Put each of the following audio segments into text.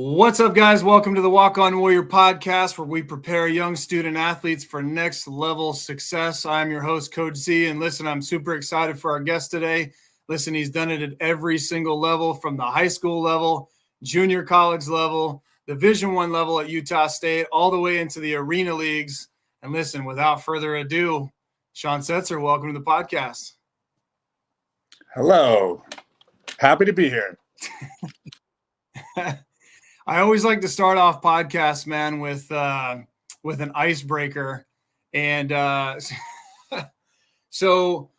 What's up, guys? Welcome to the Walk On Warrior podcast, where we prepare young student athletes for next level success. I'm your host, Coach Z, and listen, I'm super excited for our guest today. Listen, he's done it at every single level, from the high school level, junior college level, Division I level at Utah State, all the way into the arena leagues. And listen, without further ado, Sean Setzer, welcome to the podcast. Hello. Happy to be here. I always like to start off podcasts, man, with an icebreaker. And so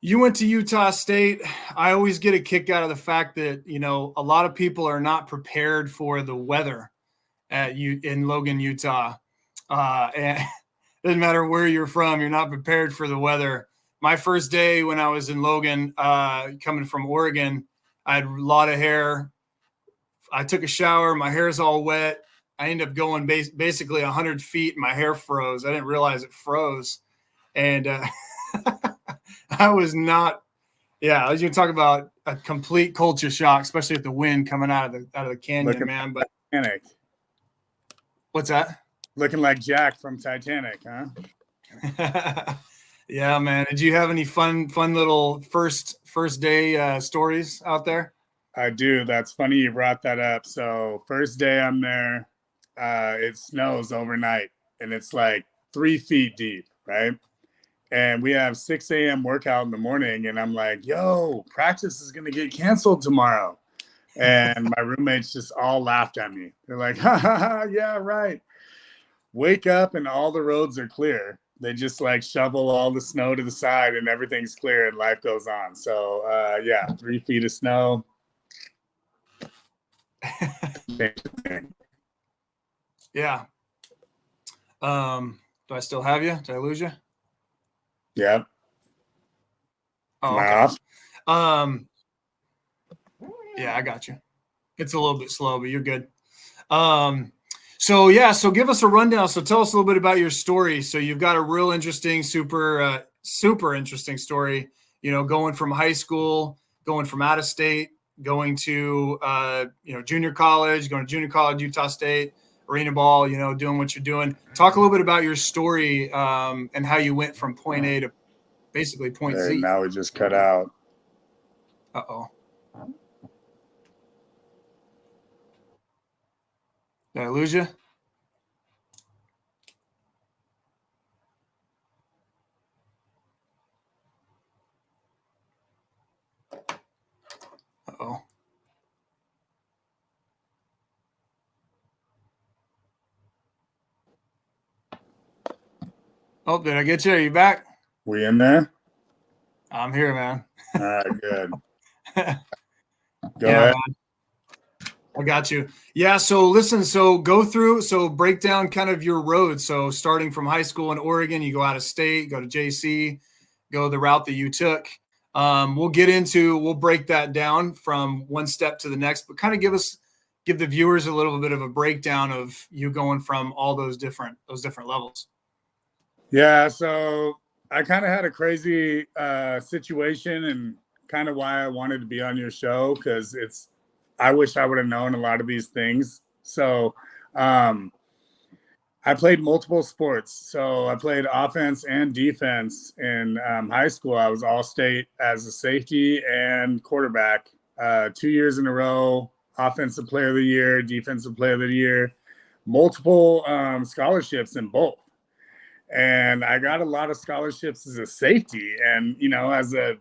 you went to Utah State. I always get a kick out of the fact that, you know, a lot of people are not prepared for the weather in Logan, Utah. And it doesn't matter where you're from, you're not prepared for the weather. My first day when I was in Logan, coming from Oregon, I had a lot of hair. I took a shower. My hair's all wet. I ended up going basically 100 feet. My hair froze. I didn't realize it froze. And I was not – I was going to talk about a complete culture shock, especially with the wind coming out of the canyon, man. But Titanic. What's that? Looking like Jack from Titanic, huh? Yeah, man. Did you have any fun little first day stories out there? I do. That's funny you brought that up. So first day I'm there, it snows overnight, and it's like 3 feet deep, right? And we have 6 a.m. workout in the morning, and I'm like, yo, practice is going to get canceled tomorrow. And my roommates just all laughed at me. They're like, ha, ha, ha, yeah, right. Wake up, and all the roads are clear. They just like shovel all the snow to the side, and everything's clear, and life goes on. So, 3 feet of snow. Yeah. Do I still have you? Did I lose you? Yeah. Oh, okay. Yeah, I got you. It's a little bit slow, but you're good. So give us a rundown. So tell us a little bit about your story. So you've got a real interesting, super interesting story, you know, going from high school, going from out of state, going to, junior college, Utah State, arena ball, you know, doing what you're doing. Talk a little bit about your story and how you went from point A to basically point Z. Now we just cut out. Uh-oh. Did I lose you? Uh-oh. Oh, did I get you? Are you back? We in there? I'm here, man. All right, good. Go Man. ahead. I got you. Yeah, so listen, break down kind of your road. So starting from high school in Oregon, you go out of state, go to JC, go the route that you took. We'll break that down from one step to the next, but kind of give the viewers a little bit of a breakdown of you going from all those different levels. Yeah, so I kind of had a crazy situation, and kind of why I wanted to be on your show, because I wish I would have known a lot of these things. So I played multiple sports. So I played offense and defense in high school. I was all-state as a safety and quarterback 2 years in a row, offensive player of the year, defensive player of the year, multiple scholarships in both. And I got a lot of scholarships as a safety. And, you know, as a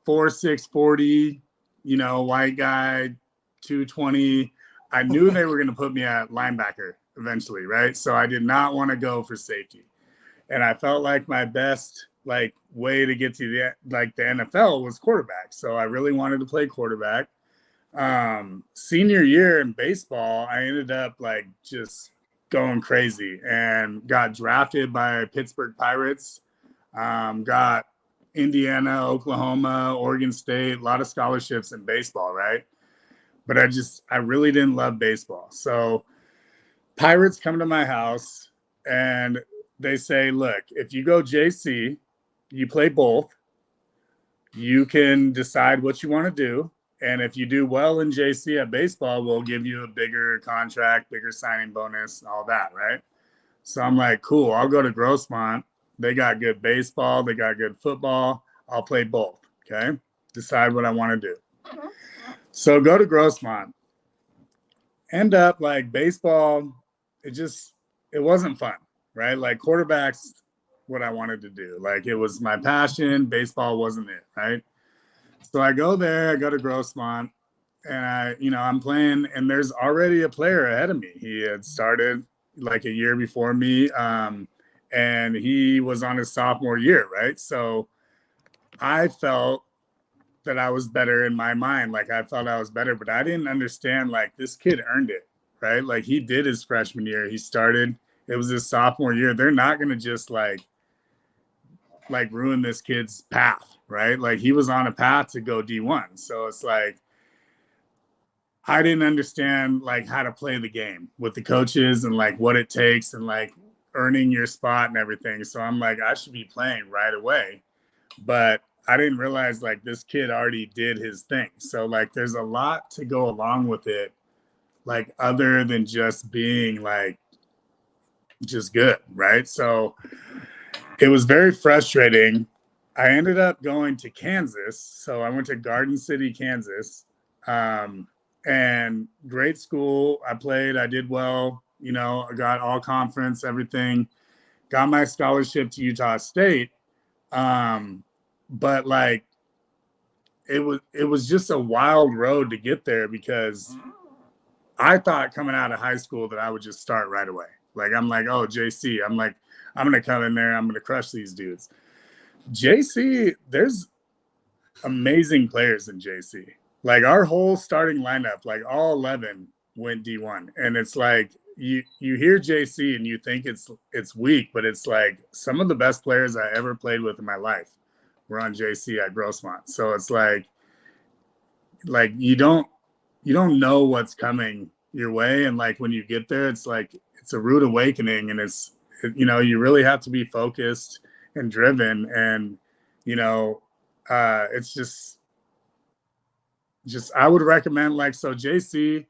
4'6", 40, you know, white guy, 220, I knew they were going to put me at linebacker eventually, right? So I did not want to go for safety. And I felt like my best way to get to the NFL was quarterback. So I really wanted to play quarterback. Senior year in baseball, I ended up just going crazy and got drafted by Pittsburgh Pirates, got Indiana, Oklahoma, Oregon State, a lot of scholarships in baseball, right? But I really didn't love baseball. So Pirates come to my house and they say, look, if you go JC, you play both, you can decide what you want to do, And if you do well in JC at baseball, we'll give you a bigger contract, bigger signing bonus, all that, right? So I'm like, cool, I'll go to Grossmont. They got good baseball. They got good football. I'll play both, okay? Decide what I want to do. So go to Grossmont. End up like baseball, it wasn't fun, right? Like quarterback's what I wanted to do. Like it was my passion. Baseball wasn't it, right? So I go there, I go to Grossmont, and I'm playing, and there's already a player ahead of me. He had started like a year before me, and he was on his sophomore year, right? So I felt that I was better in my mind. Like I felt I was better, but I didn't understand like this kid earned it, right? Like he did his freshman year. He started, it was his sophomore year. They're not going to just like ruin this kid's path, right? Like he was on a path to go D1. So it's like, I didn't understand like how to play the game with the coaches and like what it takes and like earning your spot and everything. So I'm like, I should be playing right away. But I didn't realize like this kid already did his thing. So like there's a lot to go along with it, like other than just being like just good, right? So it was very frustrating. I ended up going to Kansas. So I went to Garden City, Kansas. And great school. I played, I did well, I got all conference, everything, got my scholarship to Utah State. But like, it was just a wild road to get there because I thought coming out of high school that I would just start right away. Like, I'm like, oh, JC, I'm like, I'm going to come in there. I'm going to crush these dudes. JC, there's amazing players in JC. Like our whole starting lineup, like all 11 went D1. And it's like you hear JC and you think it's weak, but it's like some of the best players I ever played with in my life were on JC at Grossmont. So it's like you don't know what's coming your way. And like when you get there, it's like it's a rude awakening, and you really have to be focused and driven, and it's just I would recommend JC,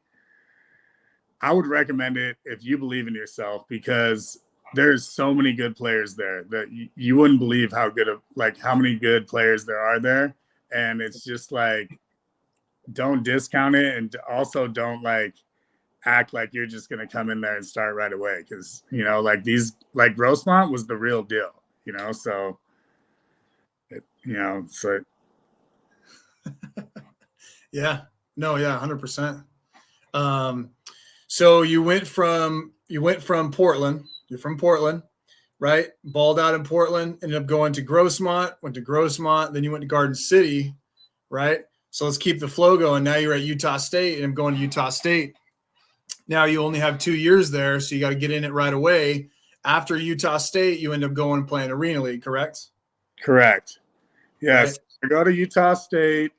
I would recommend it if you believe in yourself, because there's so many good players there that you wouldn't believe how many good players there are there. And it's just like, don't discount it, and also don't act like you're just going to come in there and start right away. Cause Grossmont was the real deal, so Yeah, no, yeah, 100%. So you went from Portland. You're from Portland, right? Balled out in Portland, ended up going to Grossmont, then you went to Garden City, right? So let's keep the flow going. Now you're at Utah State, and I'm going to Utah State. Now you only have 2 years there, so you got to get in it right away. After Utah State, you end up going and playing Arena League, correct? Correct. Yes. Right. I go to Utah State,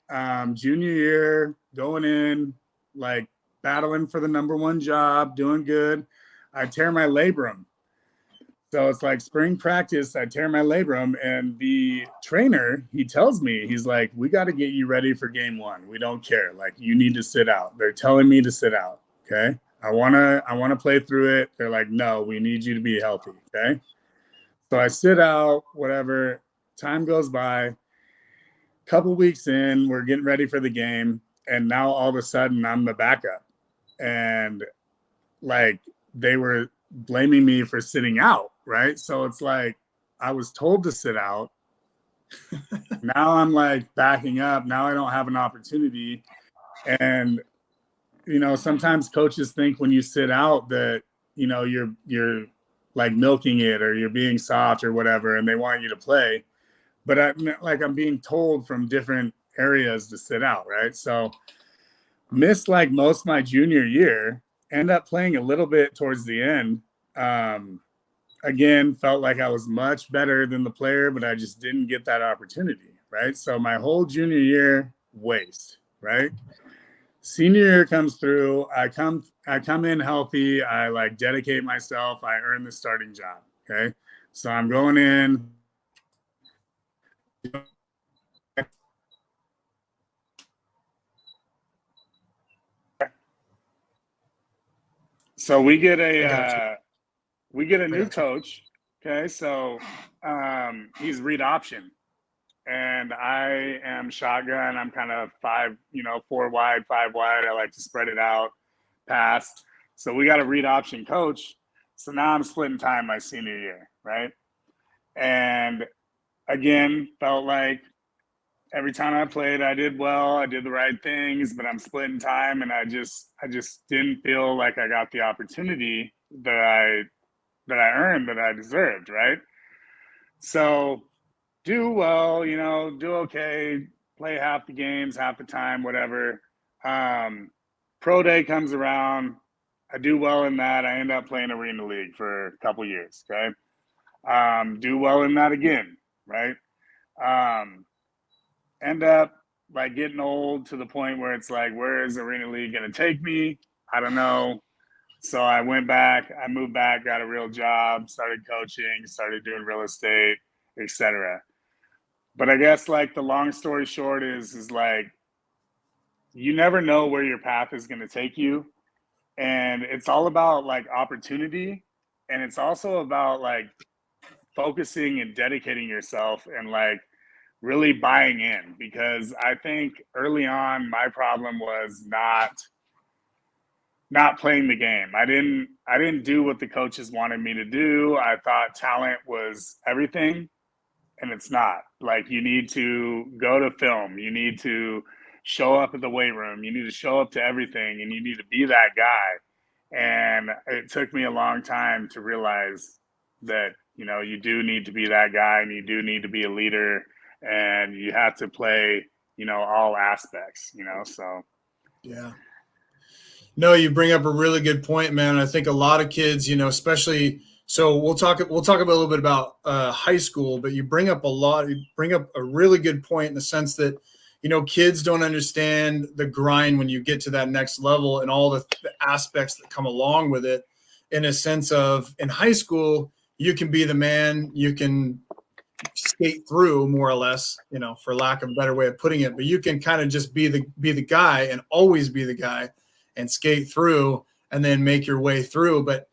junior year, going in, battling for the number one job, doing good. I tear my labrum. So it's like spring practice, I tear my labrum, and the trainer, he tells me, he's like, we got to get you ready for game one. We don't care. Like, you need to sit out. They're telling me to sit out. Okay. I want to play through it. They're like, no, we need you to be healthy. Okay. So I sit out, whatever. Time goes by. Couple weeks in, we're getting ready for the game, and now all of a sudden I'm the backup, and they were blaming me for sitting out, right? So it's like I was told to sit out. Now I'm backing up. Now I don't have an opportunity. And sometimes coaches think when you sit out that you're milking it, or you're being soft or whatever, and they want you to play. But I'm being told from different areas to sit out, right? So missed most of my junior year, end up playing a little bit towards the end. Again, felt like I was much better than the player, but I just didn't get that opportunity, right? So my whole junior year, waste, right? Senior year comes through. I come in healthy. I dedicate myself. I earn the starting job, okay? So I'm going in. So we get I got you. a new coach. Okay, so he's read option, and I am shotgun. I'm kind of 4 wide, 5 wide. I like to spread it out, pass. So we got a read option coach. So now I'm splitting time my senior year, right? And again, felt like every time I played, I did well. I did the right things, but I'm splitting time, and I just didn't feel like I got the opportunity that I earned, that I deserved, right? So do well, do okay, play half the games, half the time, whatever. Pro day comes around. I do well in that. I end up playing Arena League for a couple years, okay? Do well in that again, right? End up like getting old to the point where it's like, where is Arena League going to take me? I don't know. So I moved back, got a real job, started coaching, started doing real estate, etc. But I guess like the long story short is like, you never know where your path is going to take you. And it's all about like opportunity. And it's also about like focusing and dedicating yourself and like really buying in, because I think early on my problem was not playing the game. I didn't do what the coaches wanted me to do. I thought talent was everything, and it's not. Like, you need to go to film, you need to show up at the weight room, you need to show up to everything, and you need to be that guy. And it took me a long time to realize that, you do need to be that guy, and you do need to be a leader, and you have to play, all aspects, so. Yeah. No, you bring up a really good point, man. I think a lot of kids, especially, so we'll talk a little bit about high school, but you bring up a really good point in the sense that, kids don't understand the grind when you get to that next level and all the aspects that come along with it, in a sense of, in high school, you can be the man, you can skate through more or less, for lack of a better way of putting it, but you can kind of just be the guy and always be the guy and skate through and then make your way through. But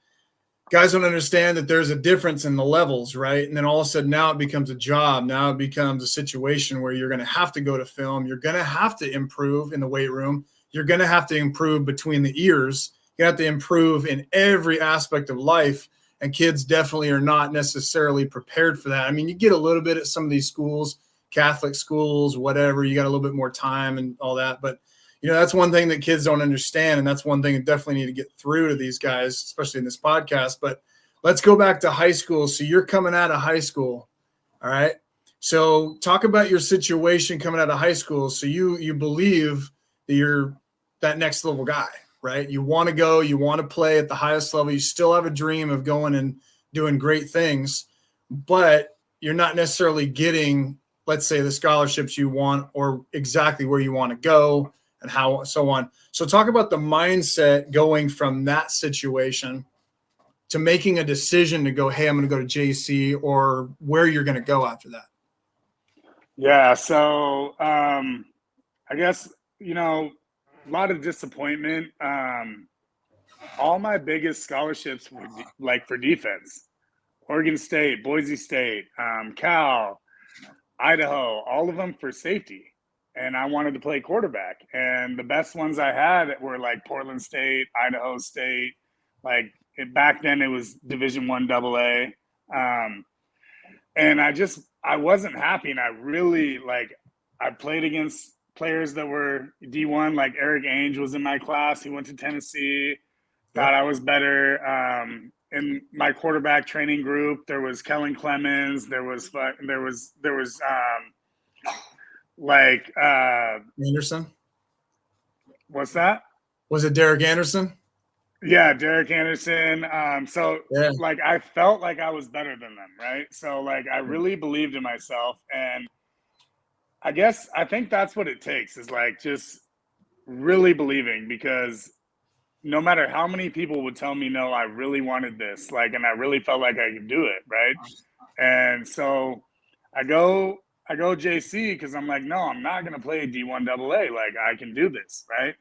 guys don't understand that there's a difference in the levels, right? And then all of a sudden now it becomes a job. Now it becomes a situation where you're going to have to go to film. You're going to have to improve in the weight room. You're going to have to improve between the ears. You have to improve in every aspect of life. And kids definitely are not necessarily prepared for that. I mean, you get a little bit at some of these schools, Catholic schools, whatever, you got a little bit more time and all that. But that's one thing that kids don't understand, and that's one thing that definitely need to get through to these guys, especially in this podcast. But let's go back to high school. So you're coming out of high school, all right? So talk about your situation coming out of high school. So you believe that you're that next level guy, right? You want to go, you want to play at the highest level. You still have a dream of going and doing great things, but you're not necessarily getting, let's say, the scholarships you want or exactly where you want to go, and how so on. So talk about the mindset going from that situation to making a decision to go, hey, I'm going to go to JC, or where you're going to go after that. Yeah. So I guess, a lot of disappointment. All my biggest scholarships were like for defense: Oregon State, Boise State, Cal, Idaho, all of them for safety. And I wanted to play quarterback. And the best ones I had were like Portland State, Idaho State. Like back then it was Division I AA. And I wasn't happy. And I really I played against players that were D1, like Eric Ainge was in my class. He went to Tennessee, thought I was better. In my quarterback training group, there was Kellen Clemens. There was Anderson. What's that? Was it Derek Anderson? Yeah, Derek Anderson. I felt like I was better than them, right? So I really believed in myself, and I think that's what it takes, is just really believing, because no matter how many people would tell me no, I really wanted this, and I really felt like I could do it, right? And so I go JC because I'm like, no, I'm not going to play D1 AA. I can do this, right?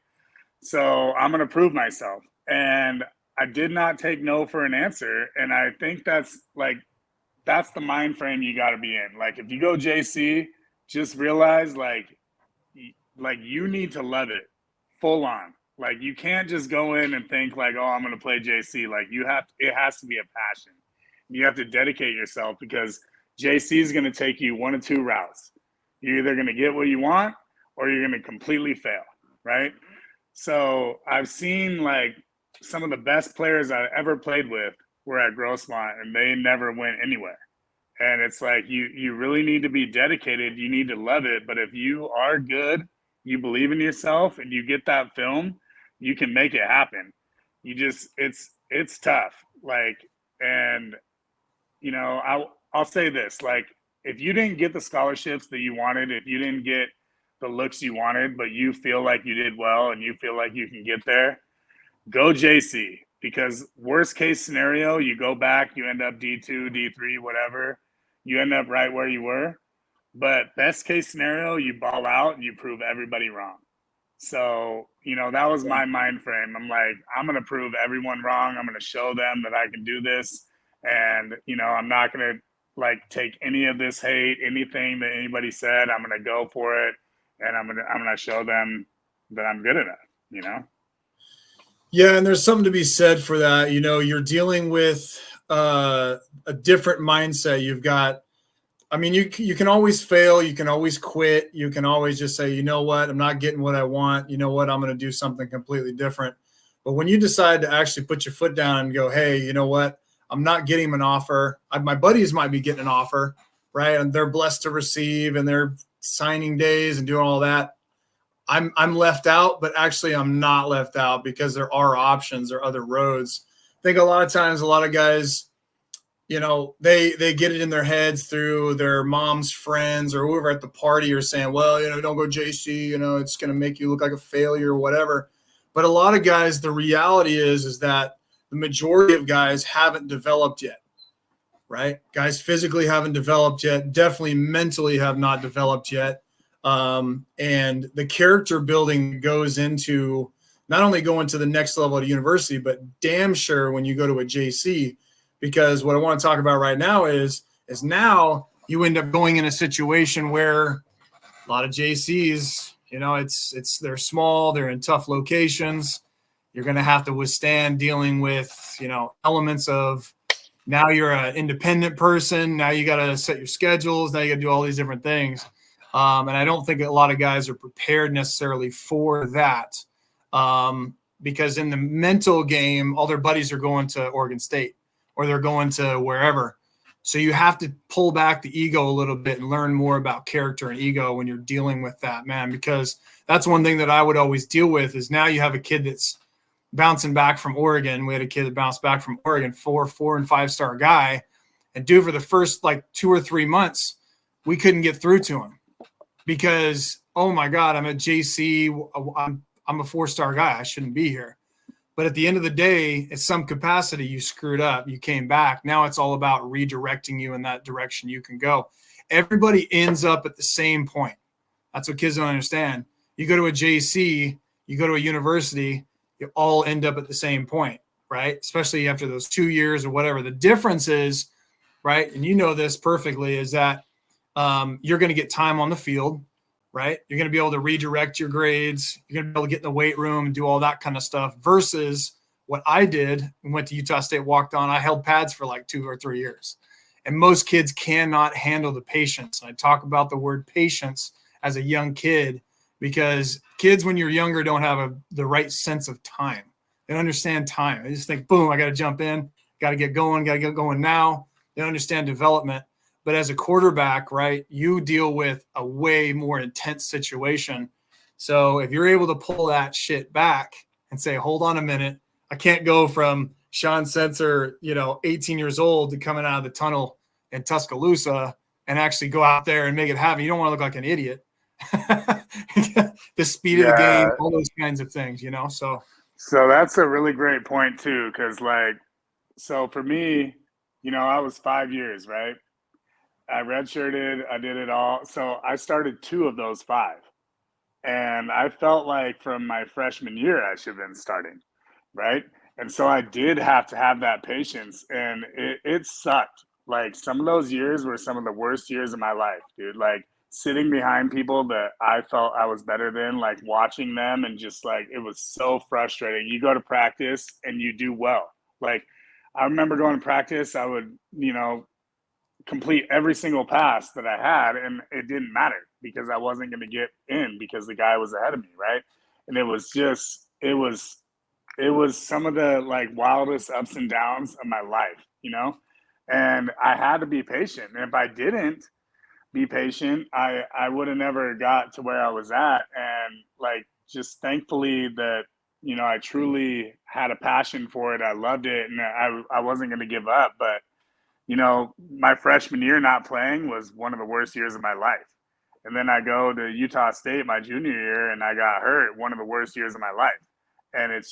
So I'm going to prove myself. And I did not take no for an answer. And I think that's the mind frame you got to be in. Like, if you go JC, just realize like you need to love it full on. Like, you can't just go in and think like, oh, I'm going to play JC. Like, it has to be a passion. You have to dedicate yourself, because JC is going to take you one of two routes. You're either going to get what you want, or you're going to completely fail, right? So I've seen like some of the best players I ever played with were at Grossmont, and they never went anywhere. And it's like, you really need to be dedicated. You need to love it. But if you are good, you believe in yourself, and you get that film, you can make it happen. You just, it's tough. Like, and you know, I'll say this, like, if you didn't get the scholarships that you wanted, if you didn't get the looks you wanted, but you feel like you did well and you feel like you can get there, go JC. Because worst case scenario, you go back, you end up D2, D3, whatever, you end up right where you were. But best case scenario, you ball out and you prove everybody wrong. So, you know, that was my mind frame. I'm like, I'm going to prove everyone wrong. I'm going to show them that I can do this. And, you know, I'm not going to like take any of this hate, anything that anybody said. I'm going to go for it. And I'm going to show them that I'm good enough, you know? Yeah. And there's something to be said for that. You know, you're dealing with a different mindset. You've got, I mean, you can always fail. You can always quit. You can always just say, you know what, I'm not getting what I want. You know what, I'm going to do something completely different. But when you decide to actually put your foot down and go, hey, you know what, I'm not getting an offer. My buddies might be getting an offer, right? And they're blessed to receive, and they're signing days and doing all that. I'm left out, but actually I'm not left out, because there are options or other roads. I think a lot of times, a lot of guys, you know, they get it in their heads through their mom's friends or whoever at the party are saying, well, you know, don't go JC, you know, it's going to make you look like a failure or whatever. But a lot of guys, the reality is that the majority of guys haven't developed yet, right? Guys physically haven't developed yet, definitely mentally have not developed yet. And the character building goes into not only going to the next level at a university, but damn sure when you go to a JC. Because what I want to talk about right now is now you end up going in a situation where a lot of JCs, you know, they're small, they're in tough locations. You're going to have to withstand dealing with, you know, elements of, now you're an independent person. Now you got to set your schedules. Now you got to do all these different things. And I don't think a lot of guys are prepared necessarily for that. Because in the mental game, all their buddies are going to Oregon State, or they're going to wherever. So you have to pull back the ego a little bit and learn more about character and ego when you're dealing with that, man, because that's one thing that I would always deal with is now you have a kid that's bouncing back from Oregon. We had a kid that bounced back from Oregon, 4 and 5-star guy. And dude, for the first like 2 or 3 months, we couldn't get through to him because, oh my God, I'm at JC. I'm a 4-star guy. I shouldn't be here. But at the end of the day, at some capacity, you screwed up. You came back. Now it's all about redirecting you in that direction you can go. Everybody ends up at the same point. That's what kids don't understand. You go to a JC, you go to a university, you all end up at the same point, right? Especially after those 2 years or whatever. The difference is, right, and you know this perfectly, is that you're going to get time on the field, right? You're going to be able to redirect your grades. You're going to be able to get in the weight room and do all that kind of stuff versus what I did and went to Utah State, walked on. I held pads for like 2 or 3 years. And most kids cannot handle the patience. And I talk about the word patience as a young kid because kids, when you're younger, don't have the right sense of time. They don't understand time. They just think, boom, I got to jump in, got to get going now. They don't understand development. But as a quarterback, right, you deal with a way more intense situation. So if you're able to pull that shit back and say, hold on a minute, I can't go from Sean Setzer, 18 years old to coming out of the tunnel in Tuscaloosa and actually go out there and make it happen. You don't want to look like an idiot. The speed of the game, all those kinds of things, So that's a really great point too, because so for me, I was 5 years, right? I redshirted, I did it all. So I started 2 of those 5. And I felt like from my freshman year, I should have been starting, right? And so I did have to have that patience, and it sucked. Like, some of those years were some of the worst years of my life, dude. Like, sitting behind people that I felt I was better than, like watching them, and just like, it was so frustrating. You go to practice and you do well. Like, I remember going to practice, I would, complete every single pass that I had, and it didn't matter because I wasn't going to get in because the guy was ahead of me, right? And it was some of the like wildest ups and downs of my life. And I had to be patient. And if I didn't be patient, I would have never got to where I was at. And like, just thankfully that, I truly had a passion for it. I loved it, and I wasn't going to give up. But my freshman year not playing was one of the worst years of my life. And then I go to Utah State my junior year and I got hurt, one of the worst years of my life. And it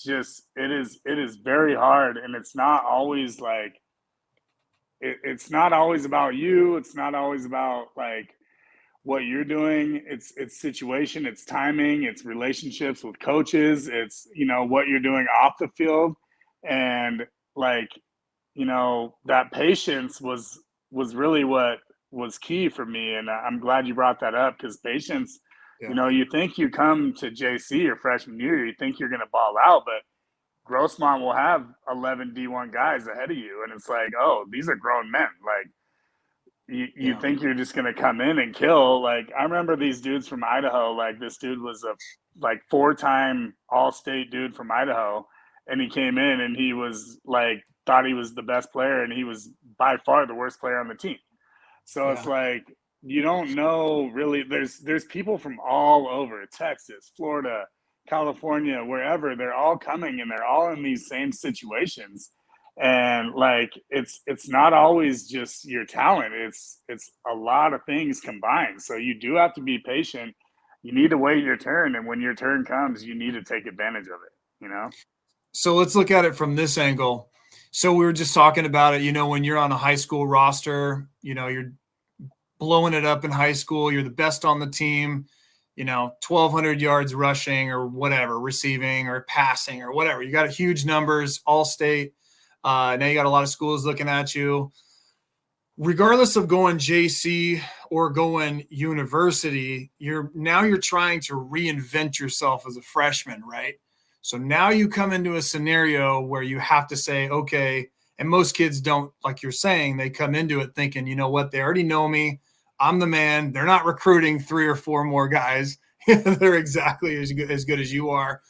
is very hard. And it's not always like, it's not always about you. It's not always about like what you're doing. It's situation, it's timing, it's relationships with coaches. It's, what you're doing off the field. And like, that patience was really what was key for me. And I'm glad you brought that up, because patience, you think you come to JC your freshman year, you think you're going to ball out, but Grossmont will have 11 D1 guys ahead of you. And it's like, oh, these are grown men. Like, you think you're just going to come in and kill. Like, I remember these dudes from Idaho, like this dude was a like 4-time all-state dude from Idaho. And he came in and he was like, thought he was the best player, and he was by far the worst player on the team. So it's like, you don't know really. There's people from all over, Texas, Florida, California, wherever. They're all coming, and they're all in these same situations. And like, it's not always just your talent. It's a lot of things combined. So you do have to be patient. You need to wait your turn, and when your turn comes, you need to take advantage of it. So let's look at it from this angle. So we were just talking about it, when you're on a high school roster, you're blowing it up in high school, you're the best on the team, 1,200 yards rushing or whatever, receiving or passing or whatever. You got huge numbers, all state. Now you got a lot of schools looking at you. Regardless of going JC or going university, you're trying to reinvent yourself as a freshman, right? So now you come into a scenario where you have to say, okay, and most kids don't, like you're saying, they come into it thinking, you know what, they already know me. I'm the man. They're not recruiting 3 or 4 more guys. They're exactly as good as you are.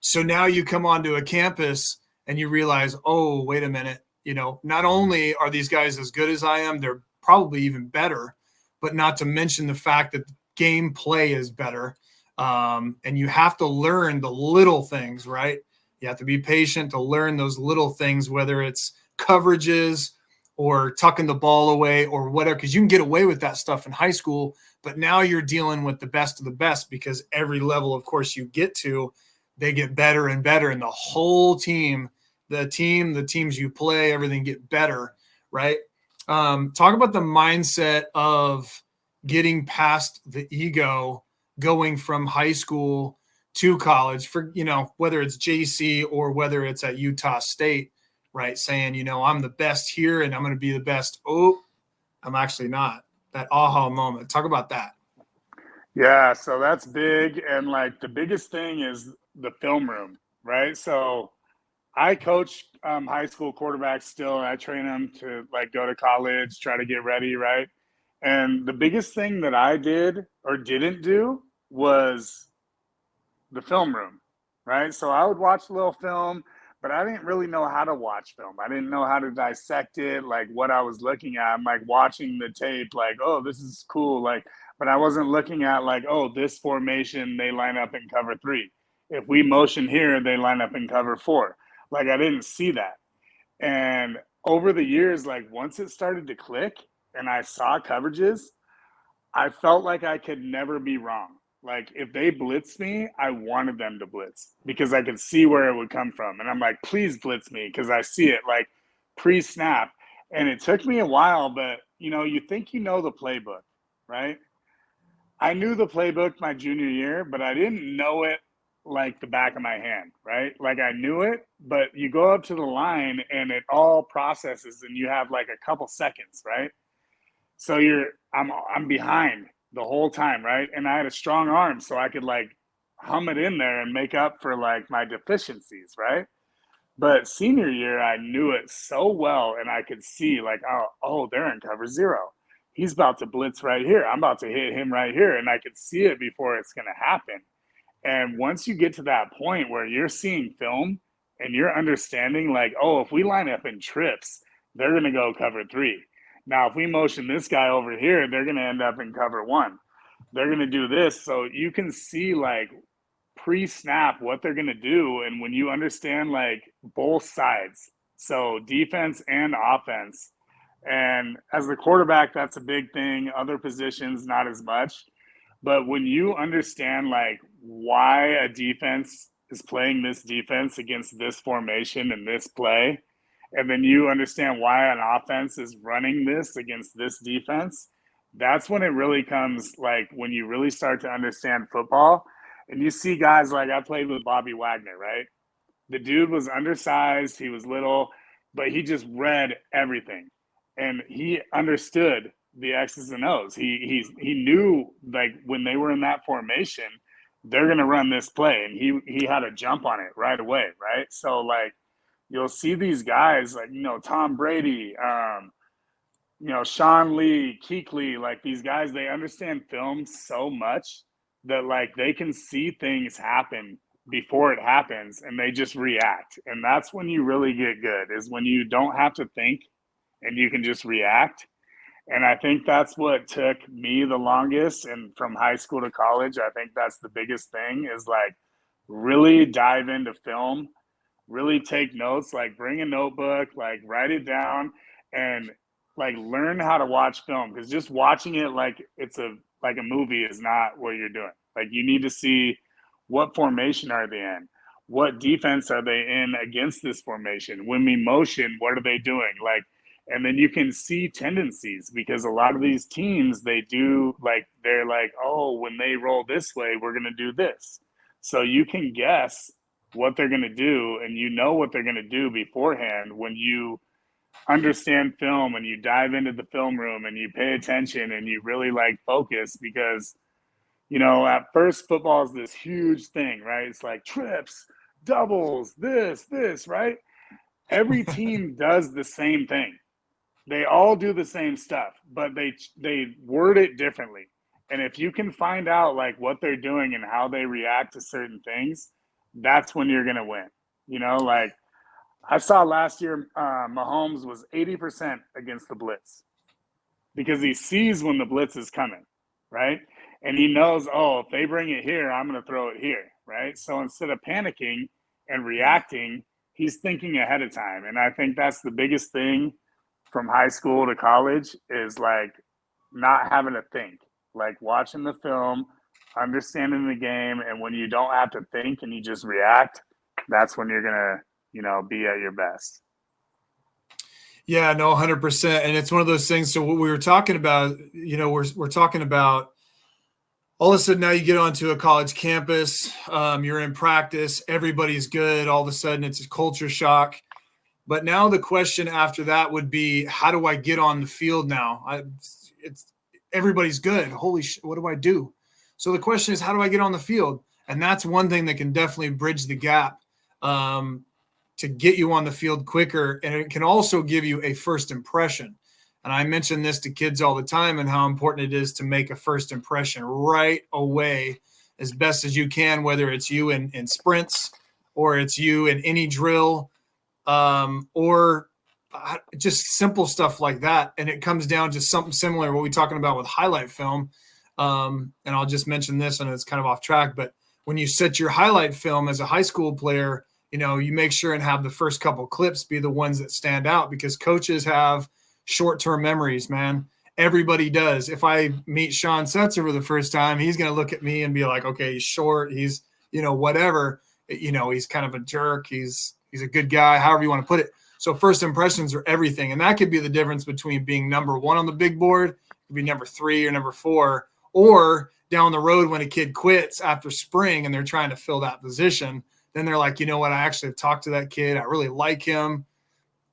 So now you come onto a campus and you realize, oh, wait a minute. Not only are these guys as good as I am, they're probably even better, but not to mention the fact that game play is better. And you have to learn the little things, right? You have to be patient to learn those little things, whether it's coverages or tucking the ball away or whatever, because you can get away with that stuff in high school, but now you're dealing with the best of the best, because every level, of course, you get to, they get better and better, and the whole team, the teams you play, everything get better, right? Talk about the mindset of getting past the ego, going from high school to college, for, whether it's JC or whether it's at Utah State, right? Saying, I'm the best here and I'm going to be the best. Oh, I'm actually not. That aha moment. Talk about that. Yeah, so that's big. And like, the biggest thing is the film room, right? So I coach high school quarterbacks still, and I train them to like go to college, try to get ready, right? And the biggest thing that I did or didn't do was the film room, right? So I would watch a little film, but I didn't really know how to watch film. I didn't know how to dissect it, like what I was looking at. I'm like watching the tape, like, oh, this is cool. Like, but I wasn't looking at like, oh, this formation, they line up in cover 3. If we motion here, they line up in cover 4. Like, I didn't see that. And over the years, like once it started to click and I saw coverages, I felt like I could never be wrong. Like, if they blitzed me, I wanted them to blitz because I could see where it would come from. And I'm like, please blitz me, because I see it like pre-snap. And it took me a while, but you think you know the playbook, right? I knew the playbook my junior year, but I didn't know it like the back of my hand, right? Like I knew it, but you go up to the line and it all processes and you have like a couple seconds, right? So I'm behind the whole time, right? And I had a strong arm so I could like hum it in there and make up for like my deficiencies, right? But senior year, I knew it so well, and I could see like, oh, they're in cover zero. He's about to blitz right here. I'm about to hit him right here, and I could see it before it's going to happen. And once you get to that point where you're seeing film and you're understanding, like, oh, if we line up in trips, they're going to go cover three. Now, if we motion this guy over here, they're going to end up in cover one. They're going to do this. So you can see like pre-snap what they're going to do, and when you understand like both sides, so defense and offense, and as the quarterback, that's a big thing. Other positions, not as much. But when you understand like why a defense is playing this defense against this formation and this play, and then you understand why an offense is running this against this defense, that's when it really comes, like when you really start to understand football. And you see guys like, I played with Bobby Wagner, right? The dude was undersized, he was little, but he just read everything. And he understood the X's and O's. He knew like when they were in that formation, they're gonna run this play, and he had a jump on it right away, right? So like you'll see these guys like, you know, Tom Brady, you know, Sean Lee, Kuechly, like these guys, they understand film so much that like they can see things happen before it happens and they just react. And that's when you really get good, is when you don't have to think and you can just react. And I think that's what took me the longest. And from high school to college, I think that's the biggest thing, is like really dive into film, really take notes, like bring a notebook, like write it down, and like learn how to watch film. Because just watching it like it's a movie is not what you're doing. Like you need to see what formation are they in, what defense are they in against this formation, when we motion, what are they doing, like, and then you can see tendencies, because a lot of these teams, they do like, they're like, oh, when they roll this way, we're going to do this. So you can guess what they're going to do, and you know what they're going to do beforehand when you understand film and you dive into the film room and you pay attention and you really like focus. Because, you know, at first football is this huge thing, right? It's like trips, doubles, this, right? Every team does the same thing. They all do the same stuff, but they word it differently. And if you can find out like what they're doing and how they react to certain things, that's when you're going to win. You know, like I saw last year, Mahomes was 80% against the blitz because he sees when the blitz is coming, right? And he knows, oh, if they bring it here, I'm going to throw it here, right? So instead of panicking and reacting, he's thinking ahead of time. And I think that's the biggest thing from high school to college, is like not having to think, like watching the film, understanding the game. And when you don't have to think and you just react, that's when you're going to, you know, be at your best. Yeah, no, 100%. And it's one of those things. So what we were talking about, you know, we're talking about all of a sudden now you get onto a college campus, you're in practice, everybody's good. All of a sudden it's a culture shock. But now the question after that would be, how do I get on the field now? Everybody's good. Holy shit, what do I do? So the question is, how do I get on the field? And that's one thing that can definitely bridge the gap to get you on the field quicker. And it can also give you a first impression. And I mention this to kids all the time, and how important it is to make a first impression right away as best as you can, whether it's you in sprints or it's you in any drill, or just simple stuff like that. And it comes down to something similar to what we're talking about with highlight film. And I'll just mention this, and it's kind of off track, but when you set your highlight film as a high school player, you know, you make sure and have the first couple clips be the ones that stand out, because coaches have short-term memories, man. Everybody does. If I meet Sean Setzer for the first time, he's going to look at me and be like, okay, he's short. He's, you know, whatever, you know, he's kind of a jerk. He's a good guy, however you want to put it. So first impressions are everything. And that could be the difference between being number one on the big board, could be number 3 or number 4, Or down the road when a kid quits after spring and they're trying to fill that position, then they're like, you know what, I actually have talked to that kid. I really like him,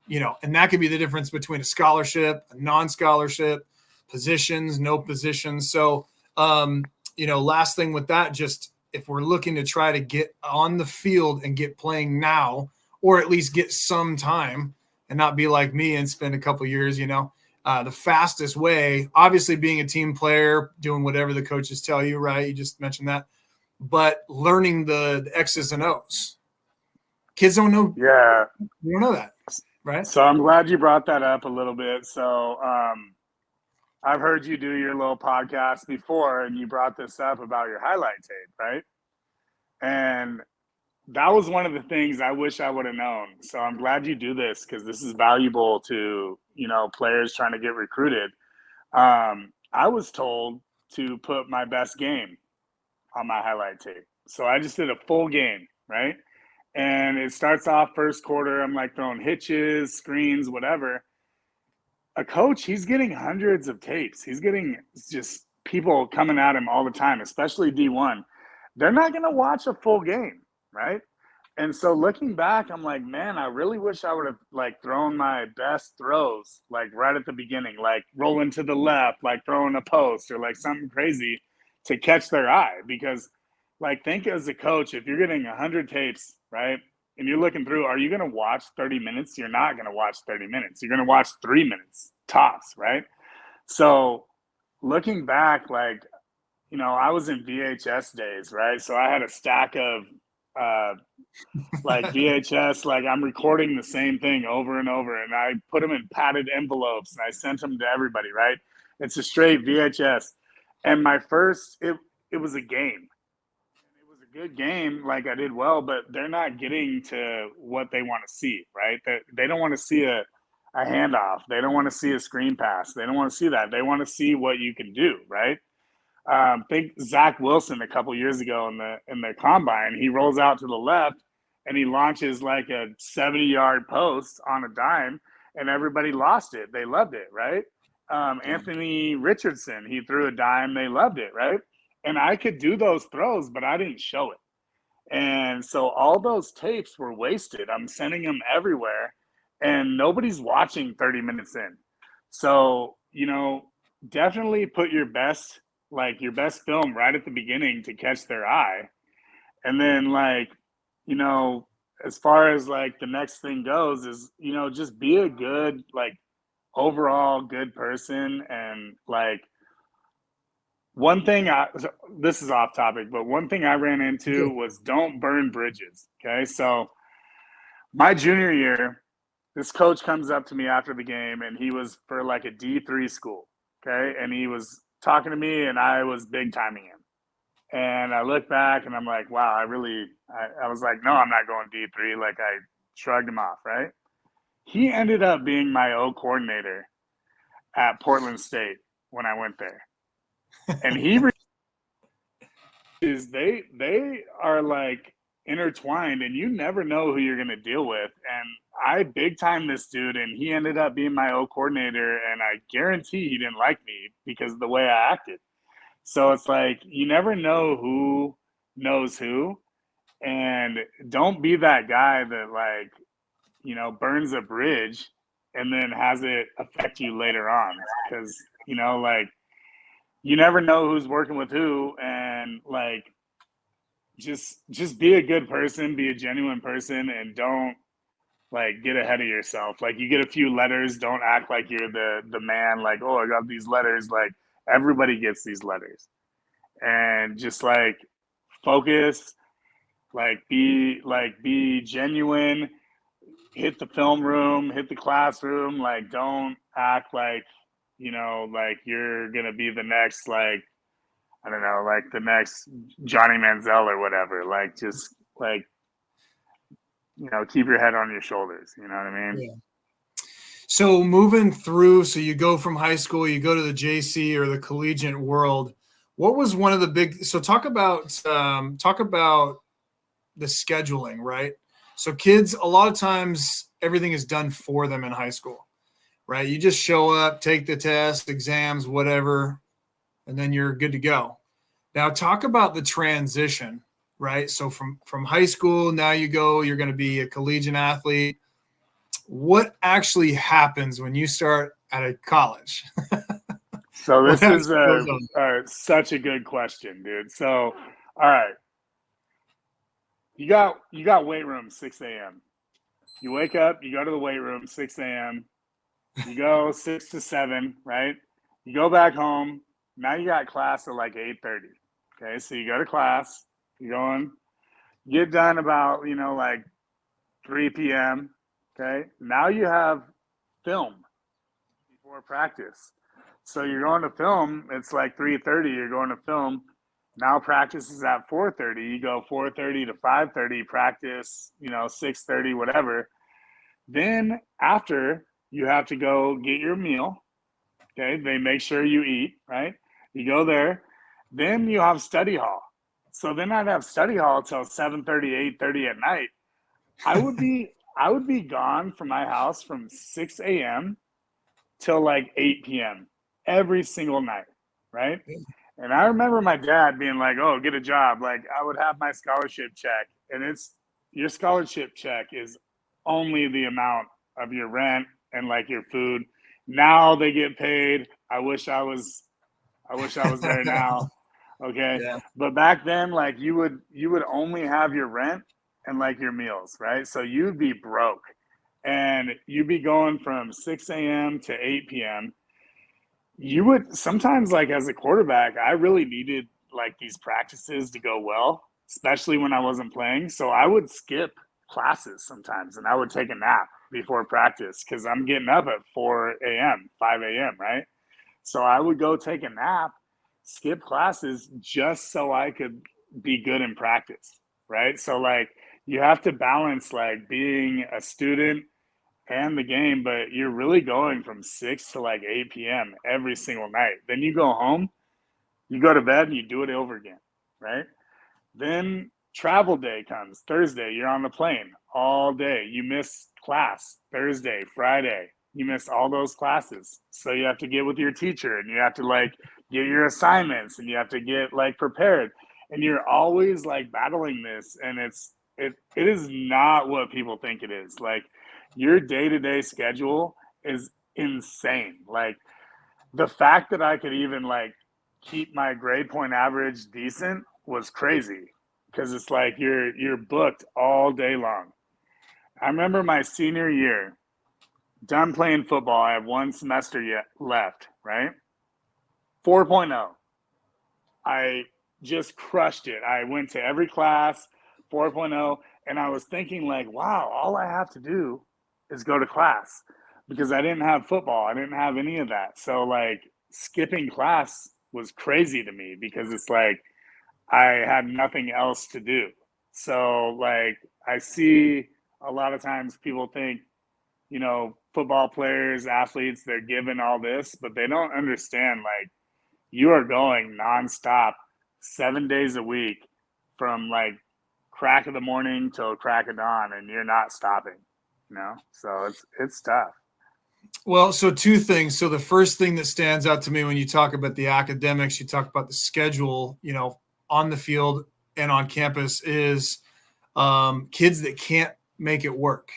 and that could be the difference between a scholarship, a non-scholarship, positions, no positions. So, last thing with that, just if we're looking to try to get on the field and get playing now, or at least get some time and not be like me and spend a couple years, the fastest way, obviously being a team player, doing whatever the coaches tell you, right? You just mentioned that, but learning the X's and O's. Kids don't know. Yeah. You don't know that, right? So I'm glad you brought that up a little bit. So I've heard you do your little podcast before, and you brought this up about your highlight tape, right? And that was one of the things I wish I would have known. So I'm glad you do this, because this is valuable to, players trying to get recruited. I was told to put my best game on my highlight tape. So I just did a full game, right? And it starts off first quarter. I'm like throwing hitches, screens, whatever. A coach, he's getting hundreds of tapes. He's getting just people coming at him all the time, especially D1. They're not going to watch a full game, right? And so looking back, I'm like, man, I really wish I would have thrown my best throws right at the beginning, rolling to the left, throwing a post or something crazy to catch their eye. Because think as a coach, if you're getting 100 tapes, right, and you're looking through, are you going to watch 30 minutes? You're not going to watch 30 minutes. You're going to watch 3 minutes tops, right? So looking back, I was in VHS days, right? So I had a stack of VHS, I'm recording the same thing over and over, and I put them in padded envelopes and I sent them to everybody, right? It's a straight VHS. And my first, it was a game. It was a good game, I did well, but they're not getting to what they want to see, right? They don't want to see a handoff. They don't want to see a screen pass. They don't want to see that. They want to see what you can do, right? Think Zach Wilson a couple years ago in the combine. He rolls out to the left and he launches a 70-yard post on a dime, and everybody lost it. They loved it, right? Anthony Richardson, he threw a dime. They loved it, right? And I could do those throws, but I didn't show it. And so all those tapes were wasted. I'm sending them everywhere, and nobody's watching 30 minutes in. So, definitely put your best film right at the beginning to catch their eye. And then as far as the next thing goes is, just be a good, overall good person. And one thing this is off topic, but one thing I ran into was don't burn bridges. Okay. So my junior year, this coach comes up to me after the game, and he was for a D3 school. Okay. And he was talking to me, and I was big timing him. And I look back and I'm like, wow, I was like, no, I'm not going D3. I shrugged him off, right? He ended up being my O coordinator at Portland State when I went there. And they are intertwined, and you never know who you're going to deal with. And I big time this dude, and he ended up being my O coordinator, and I guarantee he didn't like me because of the way I acted. So it's you never know who knows who, and don't be that guy that burns a bridge and then has it affect you later on, because you never know who's working with who. And just be a good person, be a genuine person, and don't get ahead of yourself. You get a few letters, don't act like you're the man, oh, I got these letters. Everybody gets these letters. And just focus, be genuine, hit the film room, hit the classroom. Don't act you're gonna be the next I don't know, the next Johnny Manziel or whatever. Just keep your head on your shoulders. You know what I mean? Yeah. So moving through, so you go from high school, you go to the JC or the collegiate world. What was one of the big? So talk about the scheduling, right? So kids, a lot of times everything is done for them in high school, right? You just show up, take the test, exams, whatever, and then you're good to go. Now talk about the transition, right? So from high school, now you're going to be a collegiate athlete. What actually happens when you start at a college? So this is such a good question, dude. So, all right, you got weight room 6 a.m. You wake up, you go to the weight room 6 a.m. You go 6 to 7, right? You go back home. Now you got class at like 8:30. Okay, so you go to class. You go in, get done about like 3 p.m. Okay, now you have film before practice. So you're going to film. It's like 3:30. You're going to film. Now practice is at 4:30. You go 4:30 to 5:30 practice. 6:30 whatever. Then after you have to go get your meal. Okay, they make sure you eat, right? You go there. Then you have study hall. So then I'd have study hall till 7:30, 8:30 at night. I would be gone from my house from 6 a.m. till like 8 p.m. every single night, right? And I remember my dad being like, "Oh, get a job." Like I would have my scholarship check, and your scholarship check is only the amount of your rent and like your food. Now they get paid. I wish I was there now. Okay. Yeah. But back then, like you would only have your rent and like your meals, right? So you'd be broke and you'd be going from 6 a.m. to 8 p.m. You would sometimes, like as a quarterback, I really needed like these practices to go well, especially when I wasn't playing. So I would skip classes sometimes and I would take a nap before practice because I'm getting up at 4 a.m., 5 a.m., right? So I would go take a nap, skip classes just so I could be good in practice, right? So like you have to balance like being a student and the game, but you're really going from 6 to like 8 p.m. every single night. Then you go home, you go to bed, and you do it over again, right? Then travel day comes. Thursday, you're on the plane all day. You miss class Thursday, Friday. You miss all those classes. So you have to get with your teacher and you have to like get your assignments and you have to get like prepared. And you're always like battling this. And it is not what people think it is. Like your day-to-day schedule is insane. Like the fact that I could even like keep my grade point average decent was crazy because it's like you're booked all day long. I remember my senior year, done playing football. I have one semester yet left, right? 4.0. I just crushed it. I went to every class, 4.0, and I was thinking like, wow, all I have to do is go to class because I didn't have football. I didn't have any of that. So like skipping class was crazy to me because it's like I had nothing else to do. So like I see a lot of times people think, football players, athletes, they're given all this, but they don't understand like you are going nonstop 7 days a week from like crack of the morning till crack of dawn and you're not stopping, So it's tough. Well, so two things. So the first thing that stands out to me when you talk about the academics, you talk about the schedule, on the field and on campus is kids that can't make it work.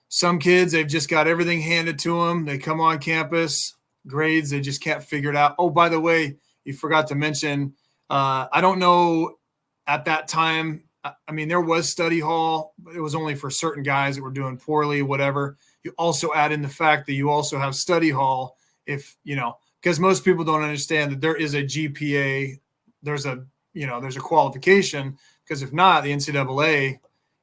Some kids, they've just got everything handed to them. They come on campus, grades, they just can't figure it out. Oh, by the way, you forgot to mention, I don't know at that time. I mean, there was study hall, but it was only for certain guys that were doing poorly, whatever. You also add in the fact that you also have study hall because most people don't understand that there is a GPA, there's a qualification, because if not, the NCAA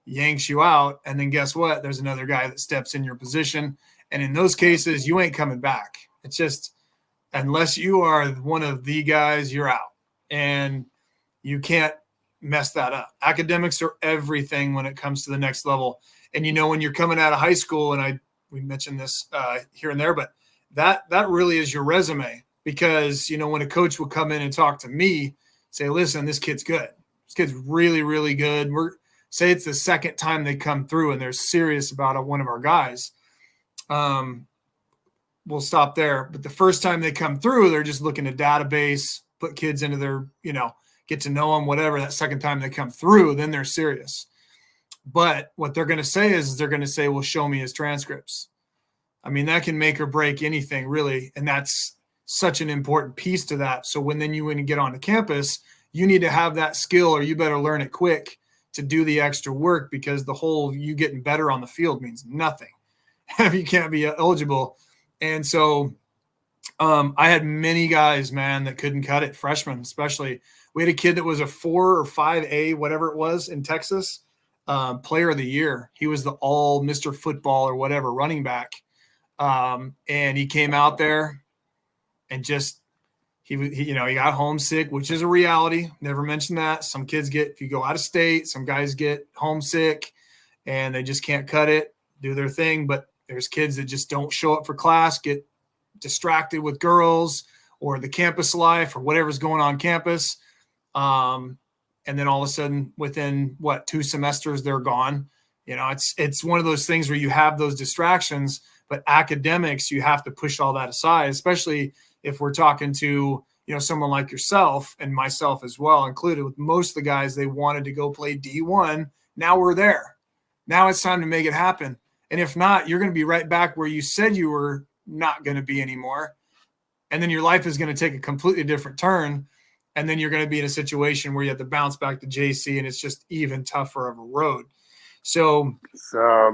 yanks you out. And then guess what? There's another guy that steps in your position. And in those cases, you ain't coming back. It's just, unless you are one of the guys, you're out. And you can't mess that up. Academics are everything when it comes to the next level. And when you're coming out of high school, and we mentioned this here and there, but that really is your resume, because when a coach will come in and talk to me, say, listen, this kid's good. This kid's really, really good. Say it's the second time they come through and they're serious about one of our guys. we'll stop there. But the first time they come through, they're just looking at database, put kids into their, get to know them, whatever. That second time they come through, then they're serious. But what they're going to say is they're going to say, well, show me his transcripts. I mean, that can make or break anything, really. And that's such an important piece to that. So when you get onto campus, you need to have that skill, or you better learn it quick to do the extra work, because the whole you getting better on the field means nothing if you can't be eligible. And so I had many guys, man, that couldn't cut it, freshmen especially. We had a kid that was a 4 or 5A, whatever it was, in Texas, player of the year. He was the all Mr. Football or whatever running back. And he came out there and just he got homesick, which is a reality. Never mentioned that. Some kids if you go out of state, some guys get homesick and they just can't cut it, do their thing. But there's kids that just don't show up for class, get distracted with girls or the campus life or whatever's going on campus. And then all of a sudden within 2 semesters, they're gone. It's one of those things where you have those distractions, but academics, you have to push all that aside, especially if we're talking to, someone like yourself and myself as well, included. With most of the guys, they wanted to go play D1. Now we're there. Now it's time to make it happen. And if not, you're going to be right back where you said you were not going to be anymore. And then your life is going to take a completely different turn. And then you're going to be in a situation where you have to bounce back to JC, and it's just even tougher of a road. So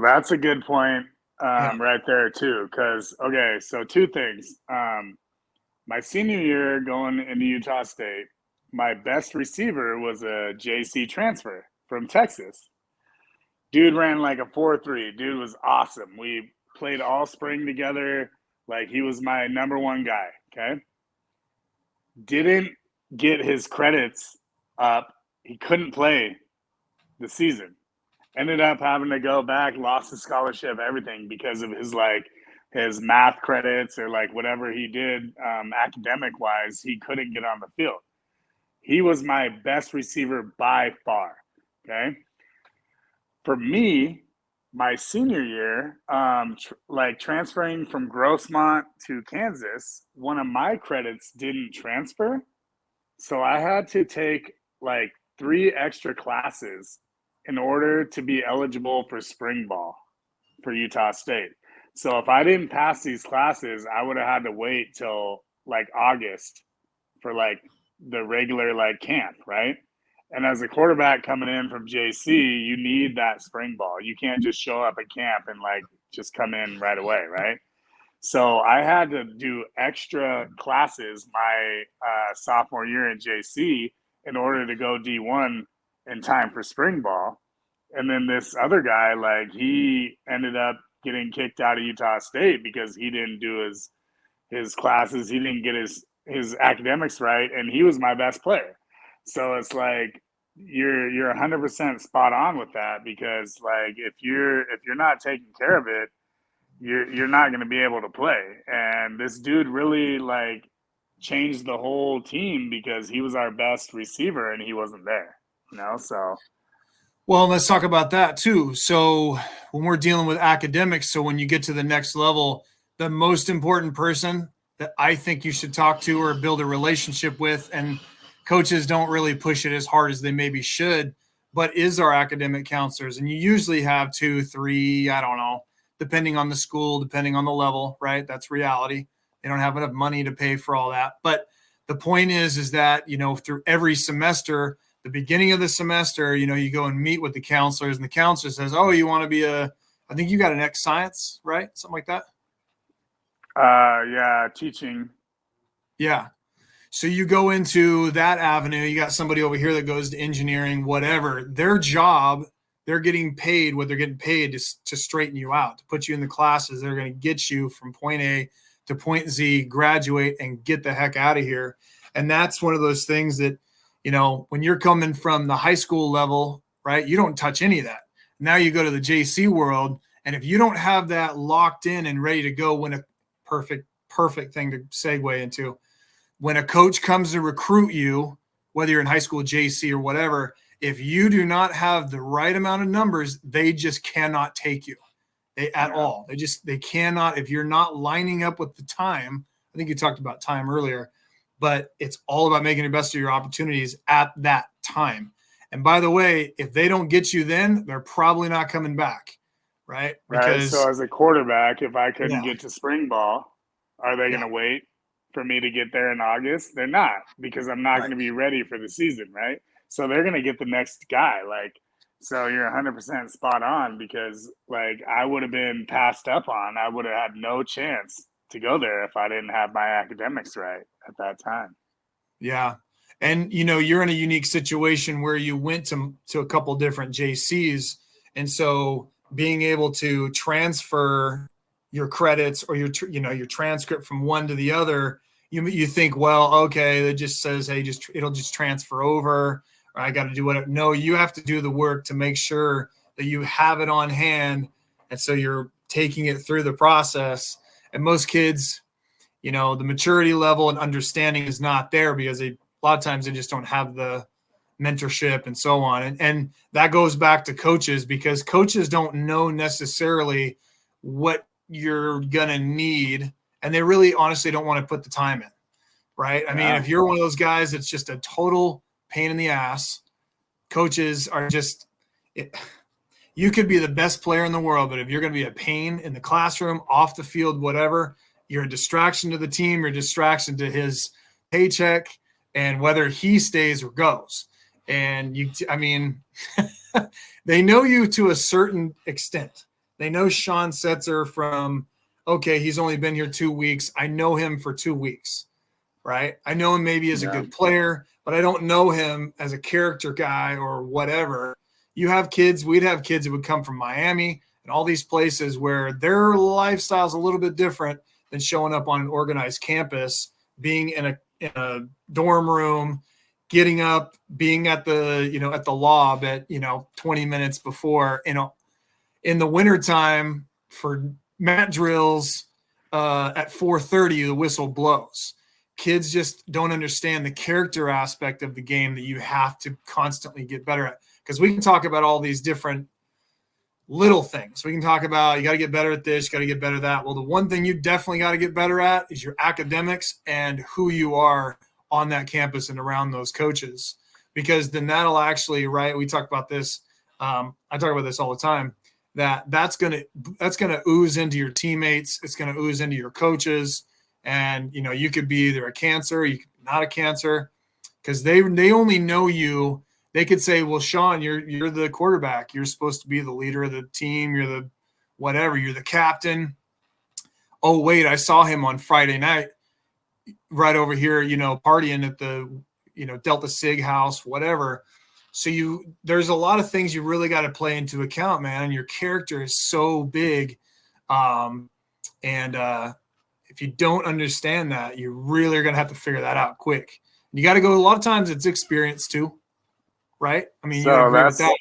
that's a good point right there too. Because, so 2 things. My senior year going into Utah State, my best receiver was a JC transfer from Texas. Dude ran like a 4.3. Dude was awesome. We played all spring together. Like, he was my number 1 guy, okay? Didn't get his credits up. He couldn't play the season. Ended up having to go back, lost his scholarship, everything, because of his math credits or whatever he did academic-wise. He couldn't get on the field. He was my best receiver by far, okay? For me, my senior year, transferring from Grossmont to Kansas, one of my credits didn't transfer. So I had to take 3 extra classes in order to be eligible for spring ball for Utah State. So if I didn't pass these classes, I would have had to wait till August for the regular camp, right? And as a quarterback coming in from JC, you need that spring ball. You can't just show up at camp and just come in right away, right? So I had to do extra classes my sophomore year in JC in order to go D1 in time for spring ball. And then this other guy, he ended up getting kicked out of Utah State because he didn't do his classes. He didn't get his academics right, and he was my best player. So it's you're 100% spot on with that, because if you're not taking care of it, you're not going to be able to play. And this dude really changed the whole team because he was our best receiver and he wasn't there. So. Well, let's talk about that too. So when we're dealing with academics, so when you get to the next level, the most important person that I think you should talk to or build a relationship with, and coaches don't really push it as hard as they maybe should, but is our academic counselors. And you usually have 2, 3, I don't know, depending on the school, depending on the level, right? That's reality. They don't have enough money to pay for all that. But the point is that, through every semester, the beginning of the semester, you go and meet with the counselors, and the counselor says, oh, you want to be I think you got an X science, right? Something like that. Yeah, teaching. Yeah. So you go into that avenue. You got somebody over here that goes to engineering, whatever. Their job, they're getting paid what they're getting paid to straighten you out, to put you in the classes. They're going to get you from point A to point Z, graduate, and get the heck out of here. And that's one of those things that, when you're coming from the high school level, right, you don't touch any of that. Now you go to the JC world, and if you don't have that locked in and ready to go, when a perfect thing to segue into, when a coach comes to recruit you, whether you're in high school, JC, or whatever, if you do not have the right amount of numbers, they just cannot take you. at all. They cannot, if you're not lining up with the time. I think you talked about time earlier, but it's all about making the best of your opportunities at that time. And by the way, if they don't get you then, they're probably not coming back, right? Right. So as a quarterback, if I couldn't get to spring ball, are they going to wait for me to get there in August? They're not, because I'm not going to be ready for the season, right? So they're going to get the next guy. Like, so you're 100% spot on, because like I would have been passed up on. I would have had no chance to go there if I didn't have my academics right at that time. Yeah. And, you know, you're in a unique situation where you went to a couple different JCs. And so being able to transfer your credits or your transcript from one to the other, you think, well, okay, it just says, hey, it'll just transfer over, or I got to do whatever. No, you have to do the work to make sure that you have it on hand. And so you're taking it through the process. And most kids, you know, the maturity level and understanding is not there because a lot of times they just don't have the mentorship and so on. And that goes back to coaches, because coaches don't know necessarily what you're going to need. And they really honestly don't want to put the time in, right? I mean, if you're one of those guys that's just a total pain in the ass, coaches are just you could be the best player in the world, but if you're going to be a pain in the classroom, off the field, whatever, you're a distraction to the team, you're a distraction to his paycheck and whether he stays or goes. And they know you to a certain extent. They know Sean Setzer from, okay, he's only been here 2 weeks. I know him for 2 weeks, right? I know him maybe as a good player, but I don't know him as a character guy or whatever. We'd have kids that would come from Miami and all these places where their lifestyle is a little bit different than showing up on an organized campus, being in a dorm room, getting up, being at the lob at 20 minutes before, in the wintertime for mat drills at 4:30, the whistle blows. Kids just don't understand the character aspect of the game that you have to constantly get better at. Because we can talk about all these different little things. We can talk about you got to get better at this, you got to get better at that. Well, the one thing you definitely got to get better at is your academics and who you are on that campus and around those coaches. Because then that'll actually, right, we talk about this. I talk about this all the time. That's gonna ooze into your teammates. It's gonna ooze into your coaches, and you could be either a Cancer, you could be not a Cancer, because they only know you. They could say, well, Sean, you're the quarterback. You're supposed to be the leader of the team. You're the whatever. You're the captain. Oh, wait, I saw him on Friday night right over here, partying at the, Delta Sig house, whatever. So there's a lot of things you really got to play into account, man. And your character is so big. And if you don't understand that, you really are going to have to figure that out quick. You got to go, a lot of times it's experience too. Right? I mean, so you agree with that?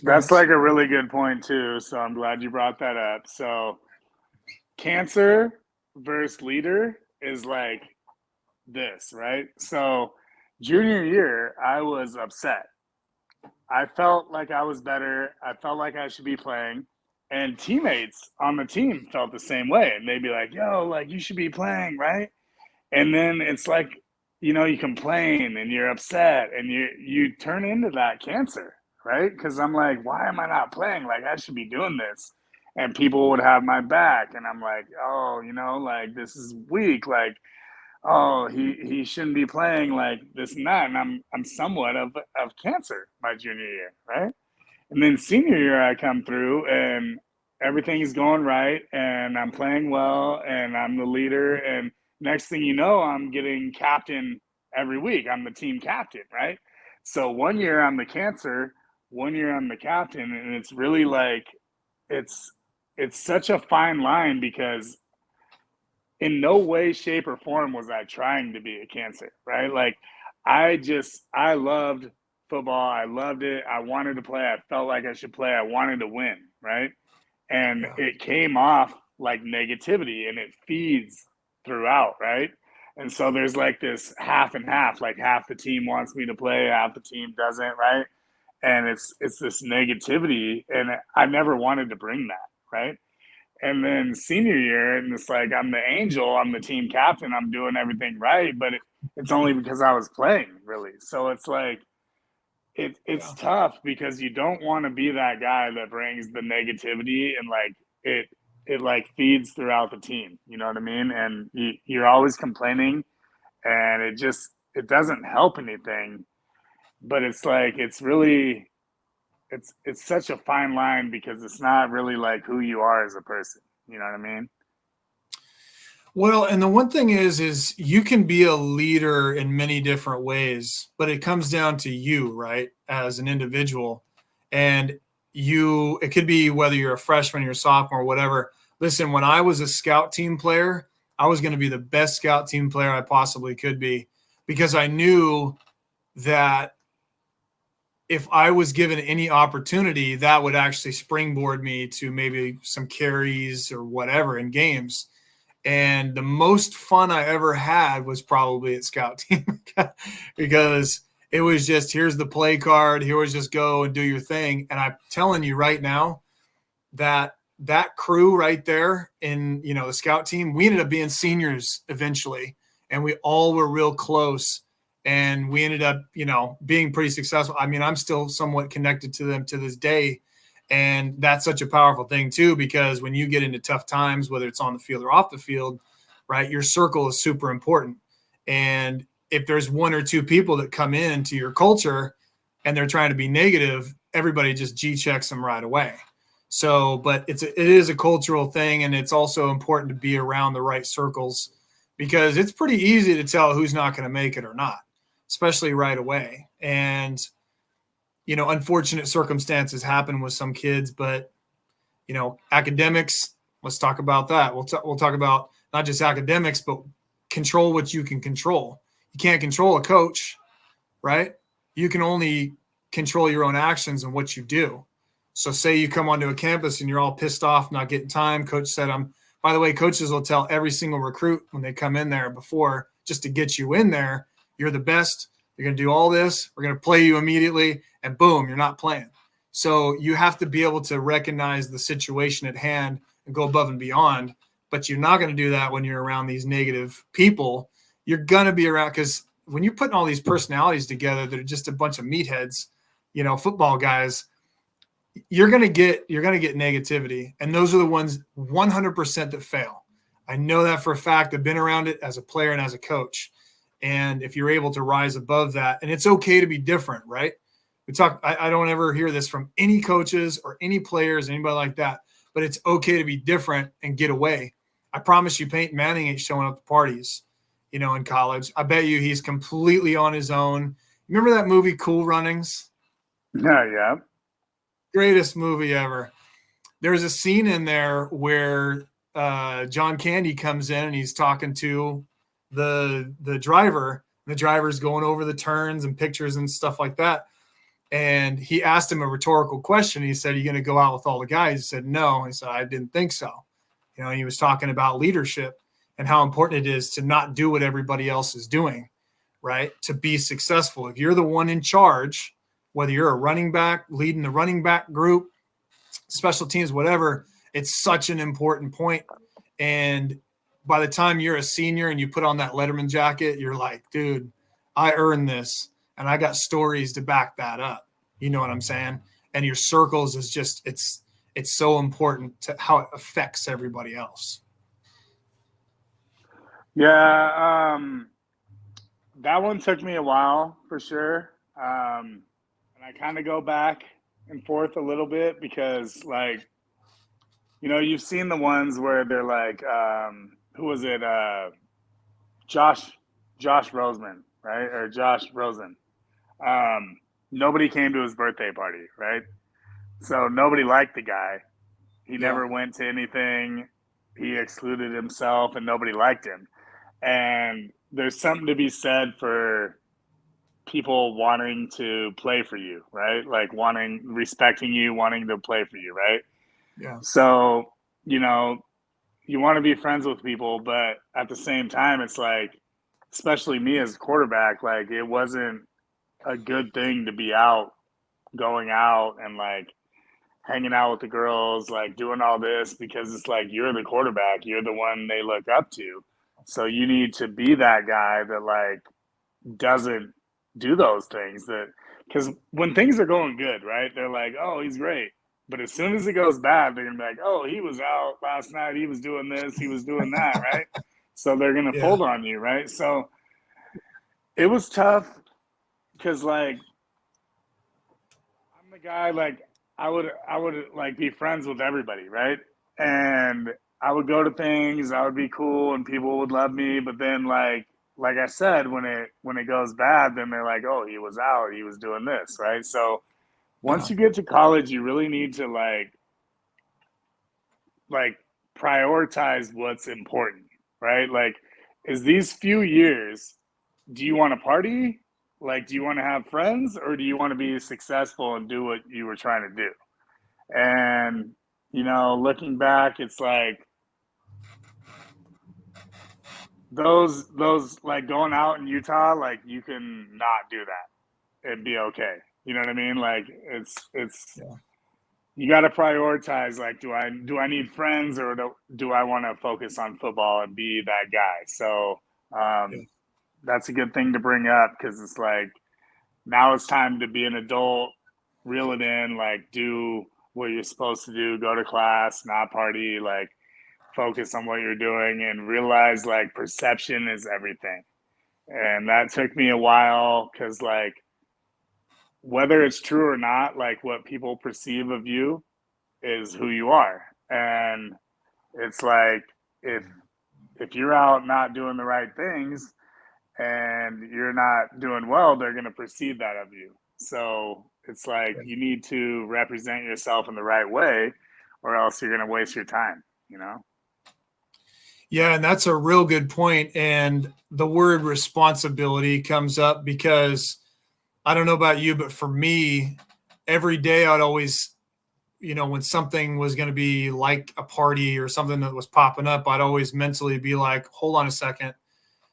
That's like a really good point too. So I'm glad you brought that up. So Cancer versus leader is like this, right? So junior year, I was upset. I felt like I was better. I felt like I should be playing. And teammates on the team felt the same way. And they'd be like, yo, like you should be playing, right? And then it's like, you complain and you're upset and you turn into that Cancer, right? Because I'm like, why am I not playing? Like, I should be doing this. And people would have my back. And I'm like, oh, like this is weak. Like, oh, he shouldn't be playing, like this and that. And I'm somewhat of Cancer my junior year, right? And then senior year, I come through and everything's going right. And I'm playing well and I'm the leader. And next thing you know, I'm getting captain every week. I'm the team captain, right? So 1 year I'm the Cancer, 1 year I'm the captain, and it's really like it's such a fine line, because in no way, shape, or form was I trying to be a Cancer, right? Like I loved football. I loved it. I wanted to play. I felt like I should play. I wanted to win, right? And it came off like negativity, and it feeds throughout, right? And so there's like this half and half, like half the team wants me to play, half the team doesn't, right? And it's this negativity, and I never wanted to bring that, right? And then senior year, and it's like I'm the angel, I'm the team captain, I'm doing everything right, but it's only because I was playing, really. So it's like it's tough because you don't want to be that guy that brings the negativity and like it like feeds throughout the team. You know what I mean? And you're always complaining, and it doesn't help anything. But it's like it's such a fine line because it's not really like who you are as a person. You know what I mean? Well, and the one thing is you can be a leader in many different ways, but it comes down to you, right? As an individual. And it could be whether you're a freshman, you're a sophomore, whatever. Listen, when I was a scout team player, I was going to be the best scout team player I possibly could be because I knew that if I was given any opportunity, that would actually springboard me to maybe some carries or whatever in games. And the most fun I ever had was probably at scout team because it was just, here's the play card. Here was just go and do your thing. And I'm telling you right now that crew right there in, the scout team, we ended up being seniors eventually, and we all were real close, and we ended up, being pretty successful. I mean, I'm still somewhat connected to them to this day. And that's such a powerful thing too, because when you get into tough times, whether it's on the field or off the field, right, your circle is super important. And if there's one or two people that come into your culture and they're trying to be negative, everybody just G checks them right away. So, but it is a cultural thing, and it's also important to be around the right circles because it's pretty easy to tell who's not going to make it or not, especially right away. And unfortunate circumstances happen with some kids, but academics, let's talk about that. We'll talk about not just academics, but control what you can control. You can't control a coach, right? You can only control your own actions and what you do. So say you come onto a campus and you're all pissed off, not getting time. Coach said, by the way, coaches will tell every single recruit when they come in there before, just to get you in there, you're the best. You're going to do all this. We're going to play you immediately. And boom, you're not playing. So you have to be able to recognize the situation at hand and go above and beyond. But you're not going to do that when you're around these negative people. You're going to be around, because when you're putting all these personalities together that are just a bunch of meatheads, football guys, you're going to get negativity. And those are the ones 100% that fail. I know that for a fact. I've been around it as a player and as a coach. And if you're able to rise above that, and it's okay to be different, right? I don't ever hear this from any coaches or any players, anybody like that, but it's okay to be different and get away. I promise you, Peyton Manning ain't showing up to parties, in college. I bet you he's completely on his own. Remember that movie, Cool Runnings? Yeah. Greatest movie ever. There's a scene in there where John Candy comes in and he's talking to the driver. The driver's going over the turns and pictures and stuff like that. And he asked him a rhetorical question. He said, "Are you going to go out with all the guys?" He said, "No." He said, "I didn't think so." He was talking about leadership and how important it is to not do what everybody else is doing, right? To be successful. If you're the one in charge, whether you're a running back, leading the running back group, special teams, whatever, it's such an important point. And by the time you're a senior and you put on that Letterman jacket, you're like, dude, I earned this. And I got stories to back that up. You know what I'm saying? And your circles is just, it's so important to how it affects everybody else. Yeah. That one took me a while for sure. And I kind of go back and forth a little bit because you've seen the ones where they're like, who was it? Josh Roseman, right? Or Josh Rosen. Nobody came to his birthday party, right? So nobody liked the guy. He never went to anything. He excluded himself and nobody liked him. And there's something to be said for people wanting to play for you, right? Like respecting you, wanting to play for you, right? Yeah. So, you want to be friends with people, but at the same time, it's like, especially me as a quarterback, like it wasn't a good thing to be going out and like hanging out with the girls, like doing all this because it's like you're the quarterback, you're the one they look up to. So you need to be that guy that like doesn't do those things that because when things are going good, right? They're like, oh, he's great. But as soon as it goes bad, they're gonna be like, oh, he was out last night, he was doing this, he was doing that, right? So they're gonna Yeah. fold on you, right? So it was tough because like I'm the guy like I would like be friends with everybody, right? And I would go to things, I would be cool and people would love me, but then like I said, when it goes bad, then they're like, "Oh, he was out, he was doing this," right? So once Yeah. you get to college, you really need to like prioritize what's important, right? Like is these few years, do you want to party? Like do you want to have friends or do you want to be successful and do what you were trying to do? And looking back, it's like those like going out in Utah, like you can not do that and be okay. You know what I mean? Like it's Yeah. you got to prioritize. Like, do I need friends or do I want to focus on football and be that guy? So Yeah. that's a good thing to bring up because it's like now it's time to be an adult, reel it in, like do what you're supposed to do, go to class, not party, like focus on what you're doing and realize like perception is everything. And that took me a while because like whether it's true or not, like what people perceive of you is who you are. And it's like if you're out not doing the right things and you're not doing well, they're going to perceive that of you. So it's like you need to represent yourself in the right way or else you're going to waste your time, you know? Yeah, and that's a real good point. And the word responsibility comes up because I don't know about you, but for me, every day I'd always, when something was going to be like a party or something that was popping up, I'd always mentally be like, hold on a second.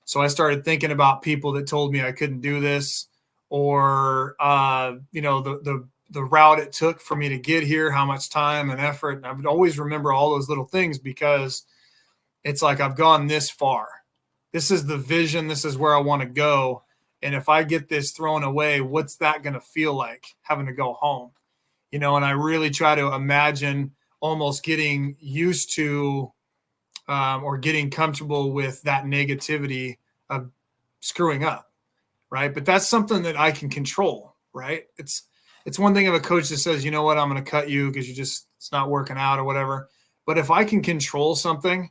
So I started thinking about people that told me I couldn't do this, or the route it took for me to get here, how much time and effort. And I would always remember all those little things because it's like I've gone this far. This is the vision. This is where I want to go. And if I get this thrown away, what's that going to feel like having to go home? And I really try to imagine almost getting used to or getting comfortable with that negativity of screwing up, right? But that's something that I can control, right? It's one thing if a coach that says, you know what, I'm going to cut you because it's not working out or whatever. But if I can control something,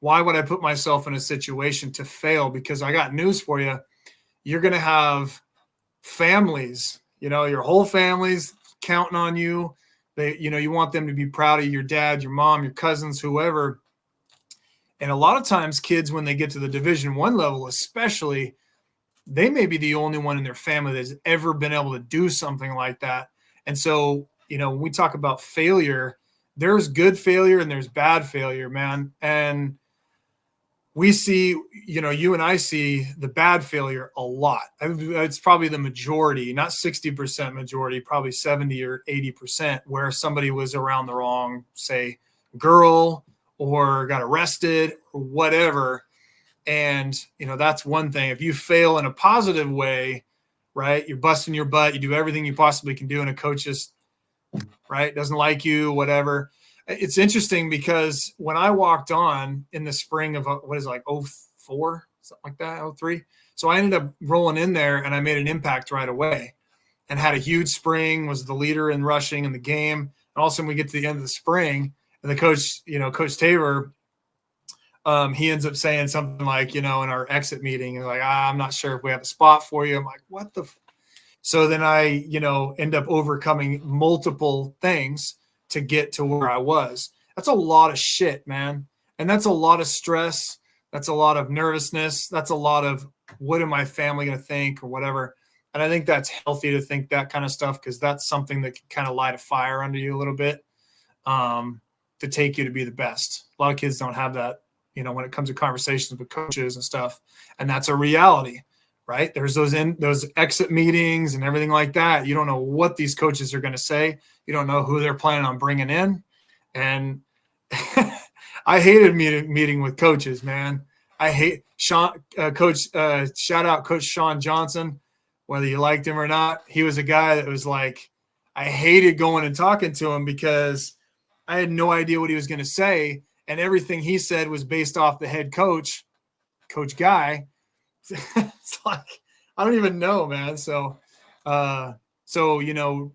why would I put myself in a situation to fail? Because I got news for you. You're going to have families, your whole family's counting on you. You want them to be proud of your dad, your mom, your cousins, whoever. And a lot of times kids, when they get to the Division I level, especially, they may be the only one in their family that's ever been able to do something like that. And so, when we talk about failure, there's good failure and there's bad failure, man. And we see, you and I see the bad failure a lot. It's probably the majority, not 60% majority, probably 70 or 80%, where somebody was around the wrong, say, girl or got arrested or whatever. And, that's one thing. If you fail in a positive way, right, you're busting your butt, you do everything you possibly can do, and a coach just, right, doesn't like you, whatever. It's interesting because when I walked on in the spring of 04, something like that, 03. So I ended up rolling in there and I made an impact right away and had a huge spring, was the leader in rushing in the game. And all of a sudden we get to the end of the spring and the coach, Coach Tabor, he ends up saying something like, in our exit meeting, and like, I'm not sure if we have a spot for you. I'm like, what the? So then I, end up overcoming multiple things to get to where I was. That's a lot of shit, man. And that's a lot of stress. That's a lot of nervousness. That's a lot of what am my family going to think or whatever. And I think that's healthy to think that kind of stuff because that's something that can kind of light a fire under you a little bit to take you to be the best. A lot of kids don't have that, when it comes to conversations with coaches and stuff. And that's a reality. right? There's those exit meetings and everything like that. You don't know what these coaches are going to say. You don't know who they're planning on bringing in. And I hated meeting with coaches, man. I hate shout out Coach Sean Johnson, whether you liked him or not. He was a guy that was like, I hated going and talking to him because I had no idea what he was going to say. And everything he said was based off the head coach, Coach Guy. It's like, I don't even know, man. So,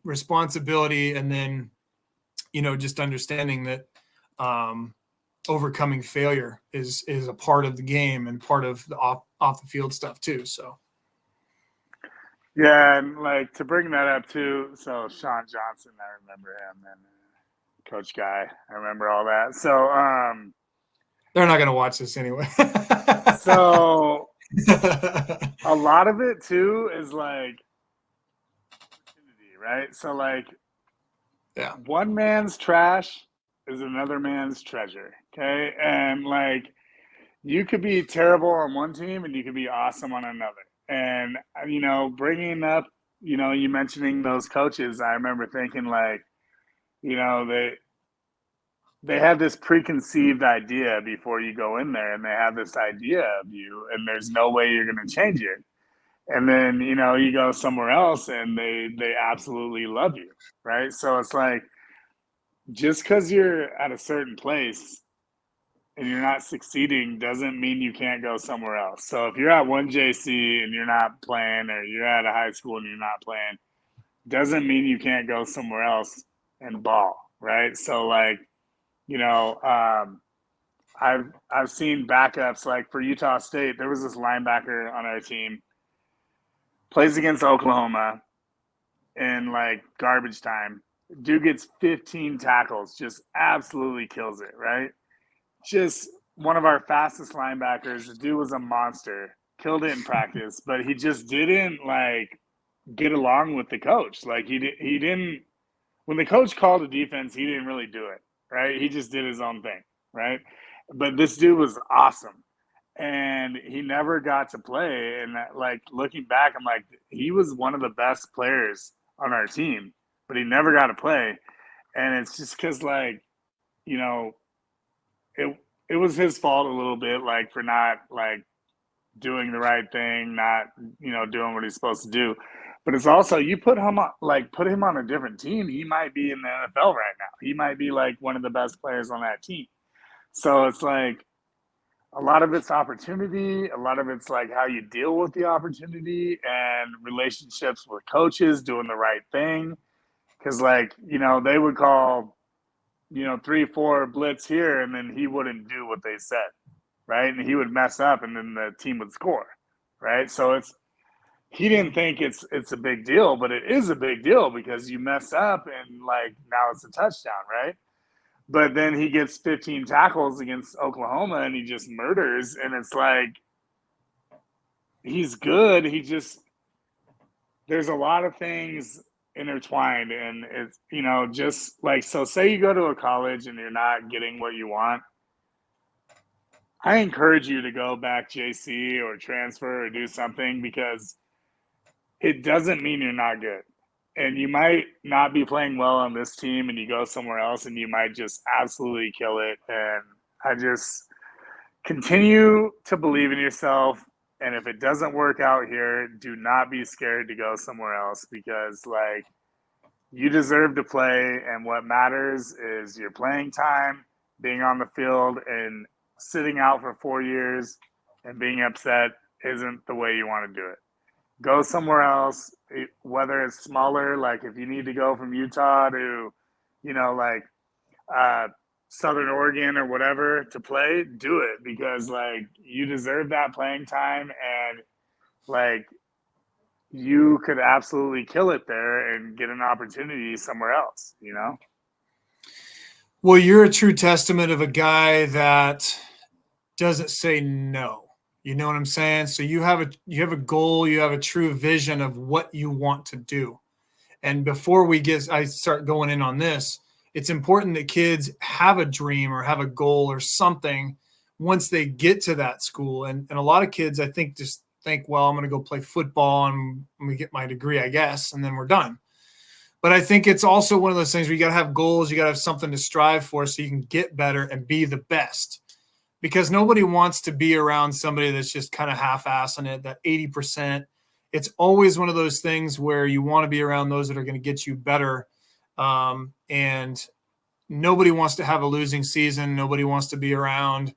responsibility, and then, just understanding that overcoming failure is a part of the game and part of the off the field stuff too. So. Yeah, and like to bring that up too. So Sean Johnson, I remember him, and Coach Guy, I remember all that. So they're not going to watch this anyway. So a lot of it too is like opportunity, right? So like, yeah, one man's trash is another man's treasure. Okay, and like you could be terrible on one team and you could be awesome on another. And bringing up, you mentioning those coaches, I remember thinking like, they have this preconceived idea before you go in there, and they have this idea of you, and there's no way you're going to change it. And then, you go somewhere else and they absolutely love you, right? So it's like, just because you're at a certain place and you're not succeeding doesn't mean you can't go somewhere else. So if you're at one JC and you're not playing, or you're at a high school and you're not playing, doesn't mean you can't go somewhere else and ball, right? So like, I've seen backups, like for Utah State, there was this linebacker on our team, plays against Oklahoma in like garbage time. Dude gets 15 tackles, just absolutely kills it, right? Just one of our fastest linebackers. The dude was a monster, killed it in practice, but he just didn't like get along with the coach. Like he didn't, when the coach called a defense, he didn't really do it, right? He just did his own thing, right? But this dude was awesome, and he never got to play. And like looking back, I'm like, he was one of the best players on our team, but he never got to play. And it's just because like, it was his fault a little bit, like for not like doing the right thing, not doing what he's supposed to do. But it's also, you put him on a different team, he might be in the NFL right now. He might be like one of the best players on that team. So it's like a lot of it's opportunity, a lot of it's like how you deal with the opportunity, and relationships with coaches, doing the right thing. Because like, they would call 3-4 blitz here, and then he wouldn't do what they said, right? And he would mess up, and then the team would score, right? So he didn't think it's a big deal, but it is a big deal because you mess up and like now it's a touchdown, right? But then he gets 15 tackles against Oklahoma and he just murders, and it's like, he's good. There's a lot of things intertwined, and it's, just like, so say you go to a college and you're not getting what you want. I encourage you to go back JC or transfer or do something, because it doesn't mean you're not good. And you might not be playing well on this team, and you go somewhere else and you might just absolutely kill it. And I just continue to believe in yourself. And if it doesn't work out here, do not be scared to go somewhere else, because like, you deserve to play. And what matters is your playing time, being on the field, and sitting out for 4 years and being upset isn't the way you want to do it. Go somewhere else, whether it's smaller, like if you need to go from Utah to, Southern Oregon or whatever to play, do it, because like you deserve that playing time, and like you could absolutely kill it there and get an opportunity somewhere else, Well, you're a true testament of a guy that doesn't say no. You know what I'm saying? So you have a goal, you have a true vision of what you want to do. And before I start going in on this, it's important that kids have a dream or have a goal or something once they get to that school. And a lot of kids, I think, just think, well, I'm going to go play football and I'm going to get my degree, I guess, and then we're done. But I think it's also one of those things where you got to have goals. You got to have something to strive for so you can get better and be the best, because nobody wants to be around somebody that's just kind of half-assing it, that 80%. It's always one of those things where you want to be around those that are going to get you better. And nobody wants to have a losing season. Nobody wants to be around,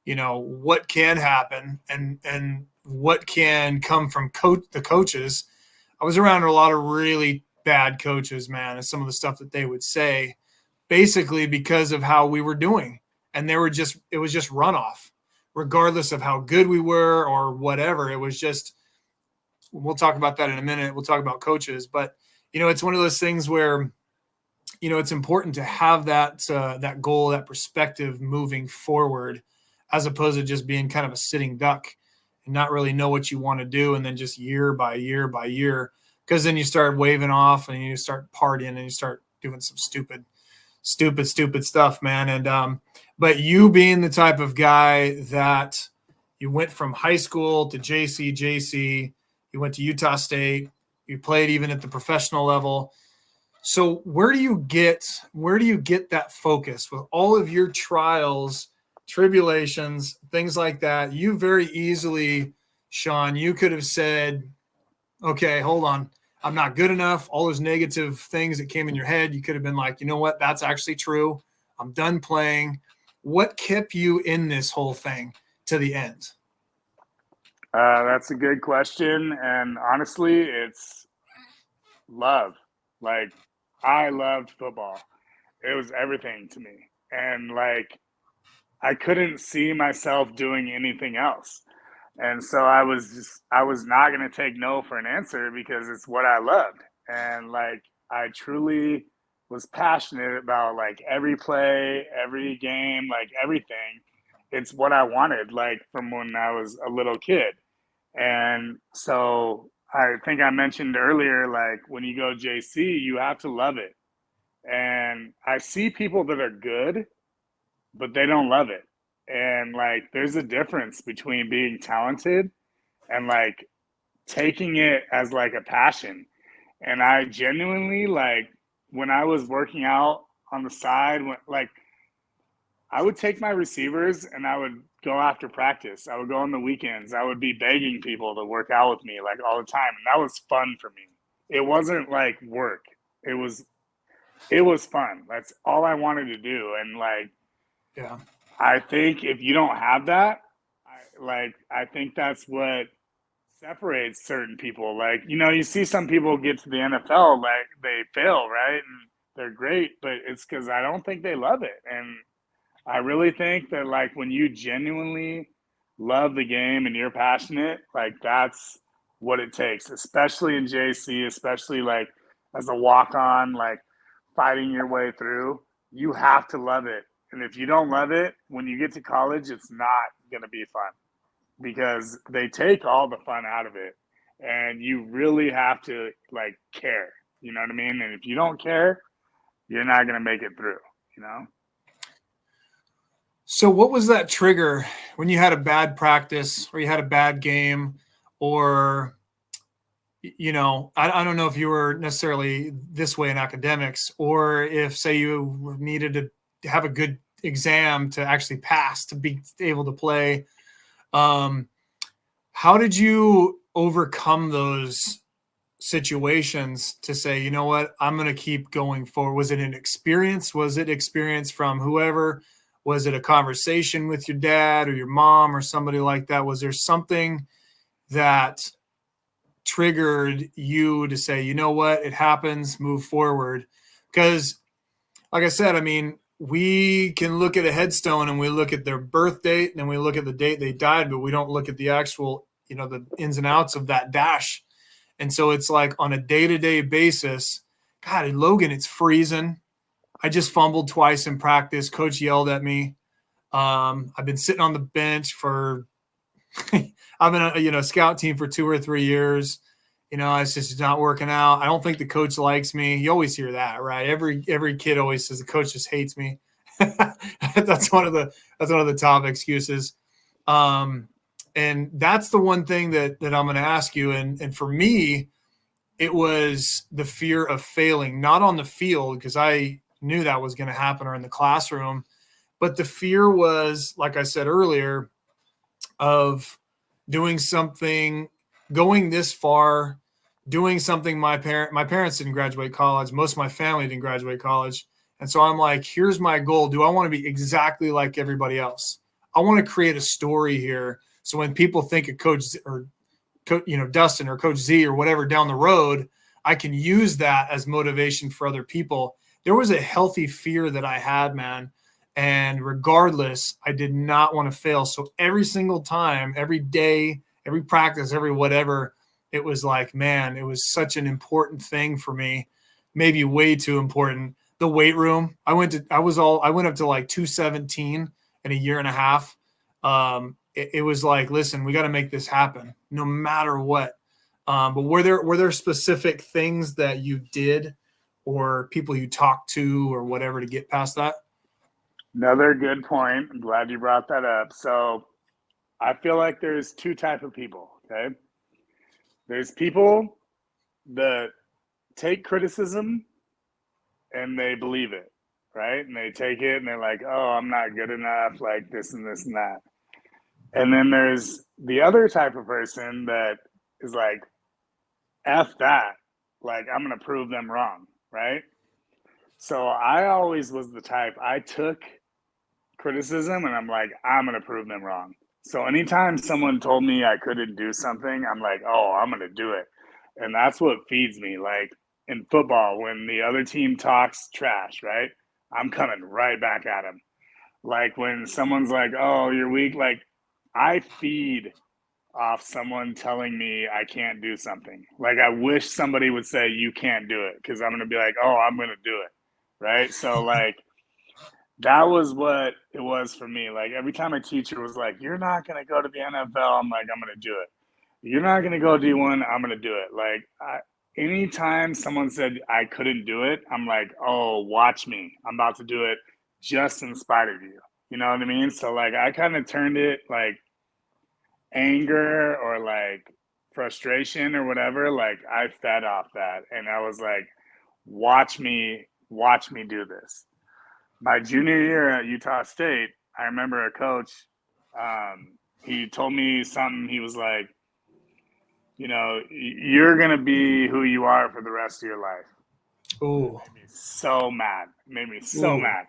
what can happen and what can come from the coaches. I was around a lot of really bad coaches, man, and some of the stuff that they would say, basically because of how we were doing. And it was just runoff, regardless of how good we were or whatever. It was just, we'll talk about that in a minute. We'll talk about coaches, but it's one of those things where, it's important to have that goal, that perspective moving forward, as opposed to just being kind of a sitting duck and not really know what you want to do. And then just year by year by year, because then you start waving off and you start partying and you start doing some stupid stuff, man. And, but you being the type of guy that you went from high school to JC, you went to Utah State, you played even at the professional level. So where do you get that focus with all of your trials, tribulations, things like that? You very easily, Sean, you could have said, okay, hold on, I'm not good enough. All those negative things that came in your head, you could have been like, you know what, that's actually true. I'm done playing. What kept you in this whole thing to the end? That's a good question. And honestly, it's love. Like, I loved football. It was everything to me. And like, I couldn't see myself doing anything else. And so I was not going to take no for an answer, because it's what I loved. And like, I truly was passionate about like every play, every game, like everything. It's what I wanted, like from when I was a little kid. And so I think I mentioned earlier, like when you go JC, you have to love it. And I see people that are good, but they don't love it. And like, there's a difference between being talented and like taking it as like a passion. And I genuinely, like, when I was working out on the side, like, I would take my receivers and I would go after practice. I would go on the weekends. I would be begging people to work out with me like all the time. And that was fun for me. It wasn't like work. It was fun. That's all I wanted to do. And like, yeah, I think if you don't have that, I think that's what separates certain people. Like, you see some people get to the NFL, like they fail, right? And they're great, but it's because I don't think they love it. And I really think that like when you genuinely love the game and you're passionate, like that's what it takes, especially in JC, especially like as a walk-on, like fighting your way through. You have to love it. And if you don't love it, when you get to college, it's not going to be fun, because they take all the fun out of it. And you really have to like care, you know what I mean? And if you don't care, you're not going to make it through, So what was that trigger when you had a bad practice or you had a bad game, or, I don't know if you were necessarily this way in academics, or if, say, you needed to have a good exam to actually pass, to be able to play. How did you overcome those situations to say, you know what, I'm going to keep going forward? Was it an experience? Was it experience from whoever? Was it a conversation with your dad or your mom or somebody like that? Was there something that triggered you to say, you know what, it happens, move forward? Because like I said, I mean, we can look at a headstone and we look at their birth date and then we look at the date they died, but we don't look at the actual, the ins and outs of that dash. And so it's like on a day-to-day basis, God, Logan, it's freezing. I just fumbled twice in practice. Coach yelled at me. I've been sitting on the bench for I've been a scout team for 2 or 3 years. It's just not working out. I don't think the coach likes me. You always hear that, right? Every kid always says the coach just hates me. That's one of the top excuses. And that's the one thing that I'm going to ask you. And for me, it was the fear of failing, not on the field, because I knew that was going to happen, or in the classroom. But the fear was, like I said earlier, of doing something, going this far, doing something my parents didn't graduate college. Most of my family didn't graduate college. And so I'm like, here's my goal. Do I want to be exactly like everybody else? I want to create a story here. So when people think of Coach Z, or Dustin or Coach Z or whatever down the road, I can use that as motivation for other people. There was a healthy fear that I had, man. And regardless, I did not want to fail. So every single time, every day, every practice, every whatever, it was like, man, it was such an important thing for me, maybe way too important. The weight room, I went up to like 217 in a year and a half. It was like, listen, we got to make this happen no matter what. But were there specific things that you did or people you talked to or whatever to get past that? Another good point. I'm glad you brought that up. So I feel like there's two types of people, okay? There's people that take criticism and they believe it, right? And they take it and they're like, oh, I'm not good enough, like this and this and that. And then there's the other type of person that is like, F that. Like, I'm going to prove them wrong, right? So I always was the type, I took criticism and I'm like, I'm going to prove them wrong. So anytime someone told me I couldn't do something, I'm like, oh, I'm going to do it. And that's what feeds me. Like in football, when the other team talks trash, right? I'm coming right back at them. Like when someone's like, oh, you're weak, like I feed off someone telling me I can't do something. Like I wish somebody would say you can't do it, because I'm going to be like, oh, I'm going to do it. Right. So like that was what it was for me. Like every time a teacher was like, you're not going to go to the NFL, I'm like, I'm going to do it. You're not going to go D1, I'm going to do it. Like anytime someone said I couldn't do it, I'm like, oh, watch me. I'm about to do it just in spite of you. You know what I mean? So like I kind of turned it like anger or like frustration or whatever. Like I fed off that. And I was like, watch me do this. My junior year at Utah State, I remember a coach, he told me something. He was like, you know, you're going to be who you are for the rest of your life. Oh, made me so mad. Mad.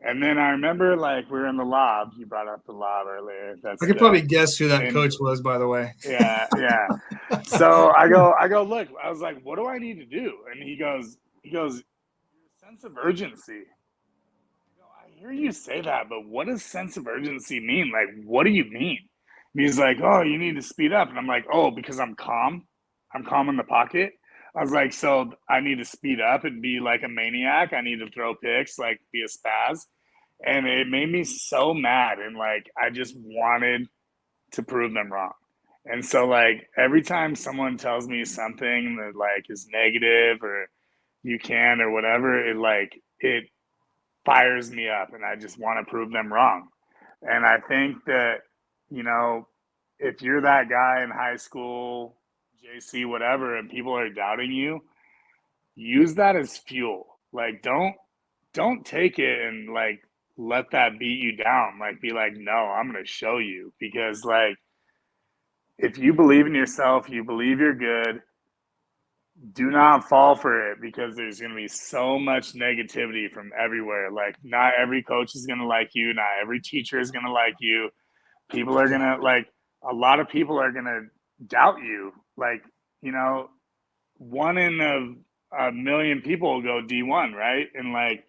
And then I remember like we were in the lob. You brought up the lob earlier. I could probably guess who that coach was, by the way. Yeah. So I go, look, I was like, what do I need to do? And he goes, your sense of urgency. I hear you say that, but what does sense of urgency mean? Like, what do you mean? And he's like, oh, you need to speed up. And I'm like, oh, because I'm calm. I'm calm in the pocket. I was like, so I need to speed up and be like a maniac. I need to throw picks, like be a spaz. And it made me so mad. And like, I just wanted to prove them wrong. And so like, every time someone tells me something that like is negative or you can or whatever, it fires me up and I just want to prove them wrong. And I think that, you know, if you're that guy in high school, JC, whatever, and people are doubting you, use that as fuel. Like don't take it and like let that beat you down. Like be like, no, I'm going to show you, because like if you believe in yourself, you believe you're good, do not fall for it, because there's going to be so much negativity from everywhere. Like not every coach is going to like you. Not every teacher is going to like you. People are going to like, a lot of people are going to doubt you. Like, you know, 1 in a million people will go D1, right? And like,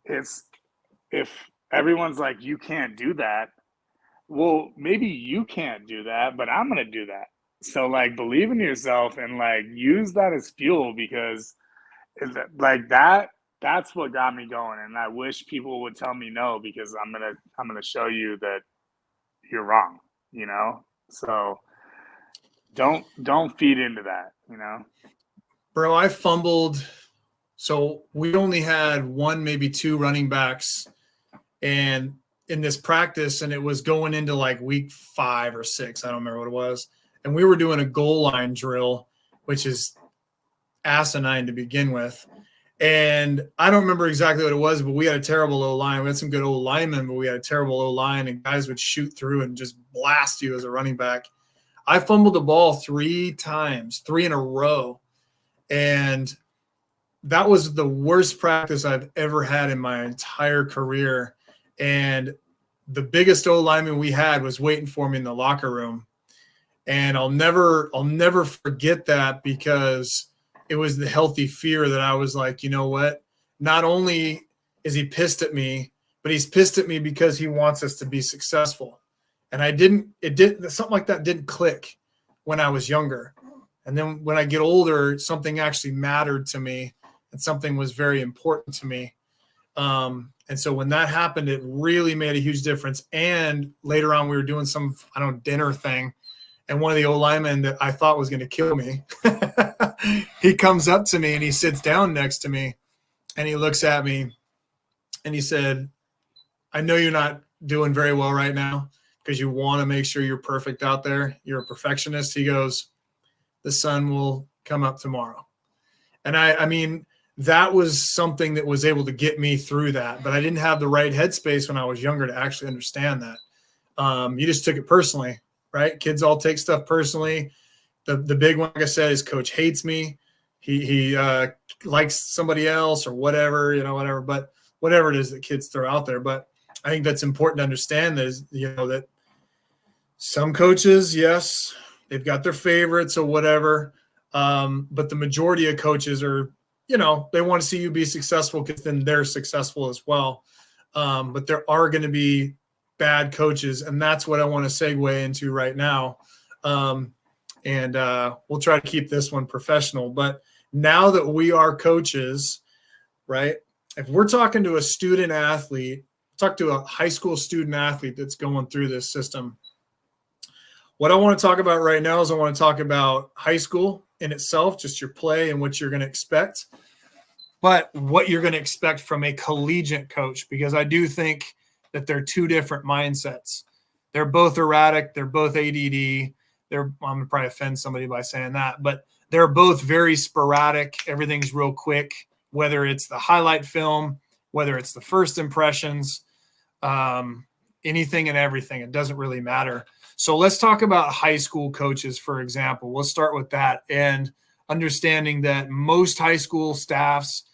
if everyone's like, you can't do that, well, maybe you can't do that, but I'm going to do that. So like believe in yourself and like use that as fuel, because like that's what got me going. And I wish people would tell me no, because I'm going to show you that you're wrong, you know? So don't feed into that, you know? Bro, I fumbled. So we only had one, maybe two running backs. And in this practice, and it was going into like week 5 or 6. I don't remember what it was. And we were doing a goal line drill, which is asinine to begin with. And I don't remember exactly what it was, but we had a terrible O-line. We had some good O-linemen, but we had a terrible O-line, and guys would shoot through and just blast you as a running back. I fumbled the ball 3 times, 3 in a row. And that was the worst practice I've ever had in my entire career. And the biggest O-lineman we had was waiting for me in the locker room. And I'll never forget that, because it was the healthy fear that I was like, you know what? Not only is he pissed at me, but he's pissed at me because he wants us to be successful. And something like that didn't click when I was younger. And then when I get older, something actually mattered to me, and something was very important to me. And so when that happened, it really made a huge difference. And later on, we were doing some, dinner thing. And one of the old linemen that I thought was going to kill me, he comes up to me and he sits down next to me, and he looks at me and he said, I know you're not doing very well right now because you want to make sure you're perfect out there. You're a perfectionist. He goes, the sun will come up tomorrow. And I mean, that was something that was able to get me through that, but I didn't have the right headspace when I was younger to actually understand that. You just took it personally, right? Kids all take stuff personally. The big one, like I said, is coach hates me. He likes somebody else or whatever, whatever. But whatever it is that kids throw out there. But I think that's important to understand that that some coaches, yes, they've got their favorites or whatever. But the majority of coaches are, they want to see you be successful because then they're successful as well. But there are going to be bad coaches, and that's what I want to segue into right now. And we'll try to keep this one professional. But now that we are coaches, right, if we're talking to a student athlete, talk to a high school student athlete that's going through this system, what I want to talk about right now is I want to talk about high school in itself, just your play and what you're going to expect, but what you're going to expect from a collegiate coach, because I do think that they're two different mindsets. They're both erratic. They're both ADD. I'm going to probably offend somebody by saying that, but they're both very sporadic. Everything's real quick, whether it's the highlight film, whether it's the first impressions, anything and everything. It doesn't really matter. So let's talk about high school coaches, for example. We'll start with that, and understanding that most high school staffs,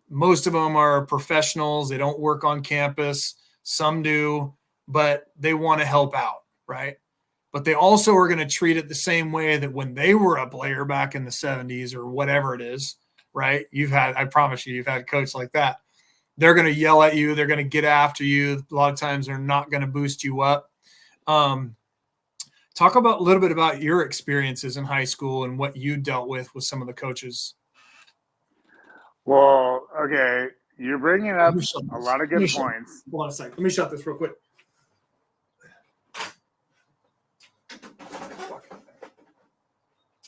most of them are professionals. They don't work on campus. Some do, but they want to help out, right? But they also are going to treat it the same way that when they were a player back in the 70s or whatever it is, right? I promise you've had a coach like that. They're going to yell at you. They're going to get after you. A lot of times they're not going to boost you up. Talk about a little bit about your experiences in high school and what you dealt with some of the coaches. Well, okay, you're bringing up a lot of good points. Hold on a second. Let me shut this real quick.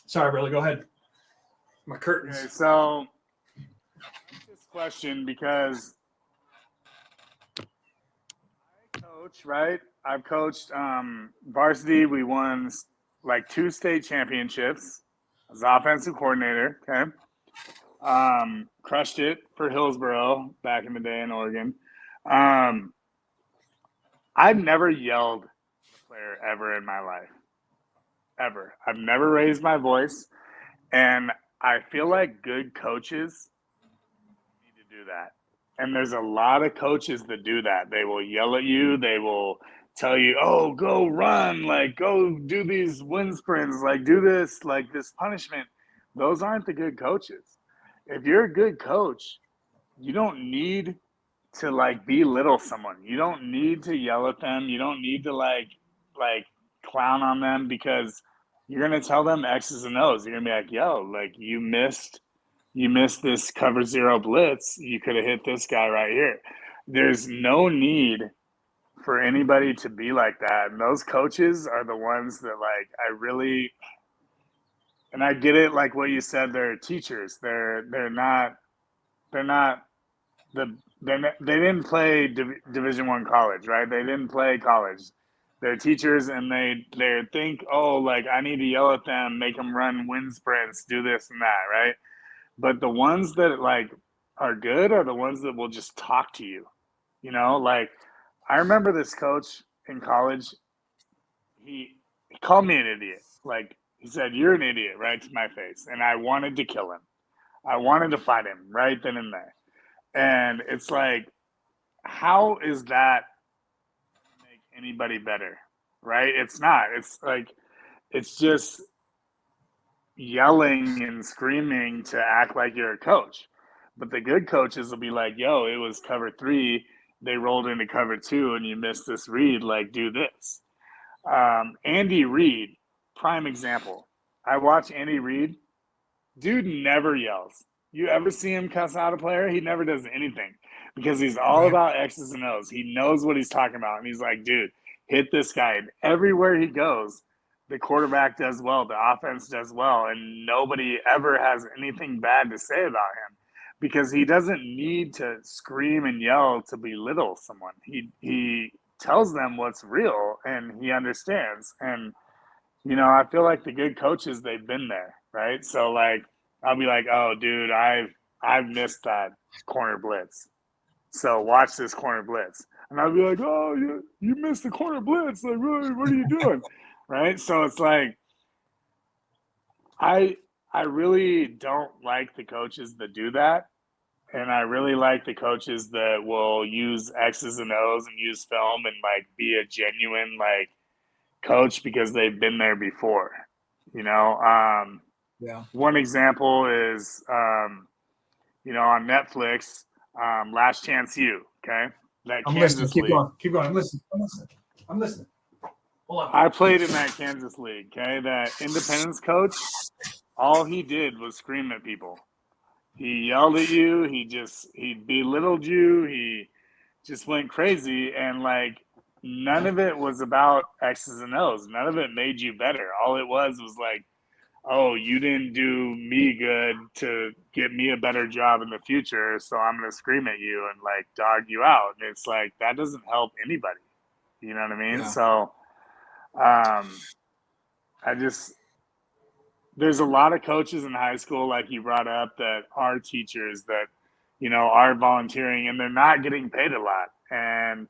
Sorry, brother. Go ahead. My curtains. Okay, so this question, because I coach, right? I've coached varsity. We won like 2 state championships as offensive coordinator. Okay. Crushed it for Hillsboro back in the day in Oregon. I've never yelled at a player ever in my life. Ever. I've never raised my voice. And I feel like good coaches need to do that. And there's a lot of coaches that do that. They will yell at you. They will tell you, oh, go run, like go do these wind sprints, like do this, like this punishment. Those aren't the good coaches. If you're a good coach, you don't need to like belittle someone. You don't need to yell at them. You don't need to like clown on them, because you're going to tell them X's and O's. You're going to be like, yo, like you missed this cover 0 blitz. You could have hit this guy right here. There's no need for anybody to be like that. And those coaches are the ones that like, and I get it. Like what you said, they're teachers. They're not the they didn't play Division I college, right? They didn't play college. They're teachers, and they think, oh, like I need to yell at them, make them run wind sprints, do this and that, right? But the ones that like are good are the ones that will just talk to you. You know, like I remember this coach in college. He called me an idiot. Like he said, "You're an idiot," right to my face, and I wanted to kill him. I wanted to fight him right then and there. And it's like, how is that make anybody better? Right? It's not. It's like it's just yelling and screaming to act like you're a coach. But the good coaches will be like, yo, it was cover 3. They rolled into cover 2 and you missed this read. Like, do this. Andy Reid, prime example. I watch Andy Reid. Dude never yells. You ever see him cuss out a player? He never does anything because he's all about X's and O's. He knows what he's talking about. And he's like, dude, hit this guy. And everywhere he goes, the quarterback does well. The offense does well. And nobody ever has anything bad to say about him because he doesn't need to scream and yell to belittle someone. He tells them what's real and he understands. And, you know, I feel like the good coaches, they've been there, right? So, like, I'll be like, oh, dude, I've missed that corner blitz. So watch this corner blitz. And I'll be like, oh, you missed the corner blitz. Like, really, what are you doing? Right? So it's like, I really don't like the coaches that do that. And I really like the coaches that will use X's and O's and use film and, like, be a genuine, like, coach because they've been there before, you know? Yeah. One example is, you know, on Netflix, Last Chance U, okay? That I'm Kansas listening. League. Keep going. I'm listening. Hold on. I played in that Kansas League, okay? That Independence coach, all he did was scream at people. He yelled at you. He belittled you. He just went crazy. And, like, none of it was about X's and O's. None of it made you better. All it was like, oh, you didn't do me good to get me a better job in the future, so I'm going to scream at you and, like, dog you out. And it's like, that doesn't help anybody. You know what I mean? Yeah. So there's a lot of coaches in high school, like you brought up, that are teachers that, you know, are volunteering and they're not getting paid a lot. And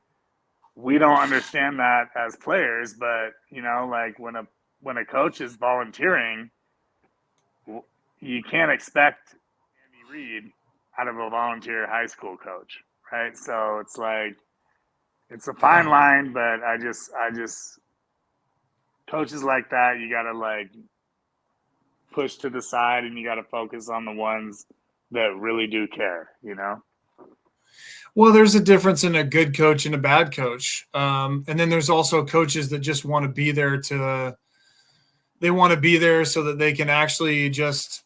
we don't understand that as players, but, you know, like when a coach is volunteering, you can't expect Andy Reid out of a volunteer high school coach, right? So it's like, it's a fine line, but I just coaches like that, you got to, like, push to the side and you got to focus on the ones that really do care, you know? Well, there's a difference in a good coach and a bad coach. And then there's also coaches that just want to be there so that they can actually just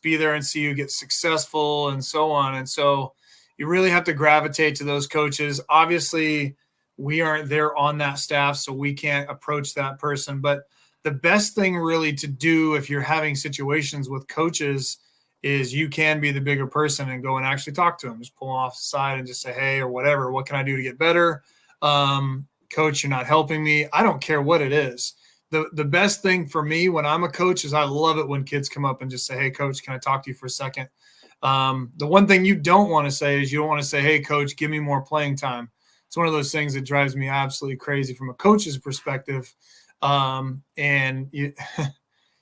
be there and see you get successful and so on. And so you really have to gravitate to those coaches. Obviously, we aren't there on that staff, so we can't approach that person. But the best thing really to do if you're having situations with coaches is you can be the bigger person and go and actually talk to them. Just pull them off the side and just say, hey, or whatever, what can I do to get better? Coach, you're not helping me. I don't care what it is. The best thing for me when I'm a coach is I love it when kids come up and just say, hey, coach, can I talk to you for a second? The one thing you don't want to say is you don't want to say, hey, coach, give me more playing time. It's one of those things that drives me absolutely crazy from a coach's perspective. And you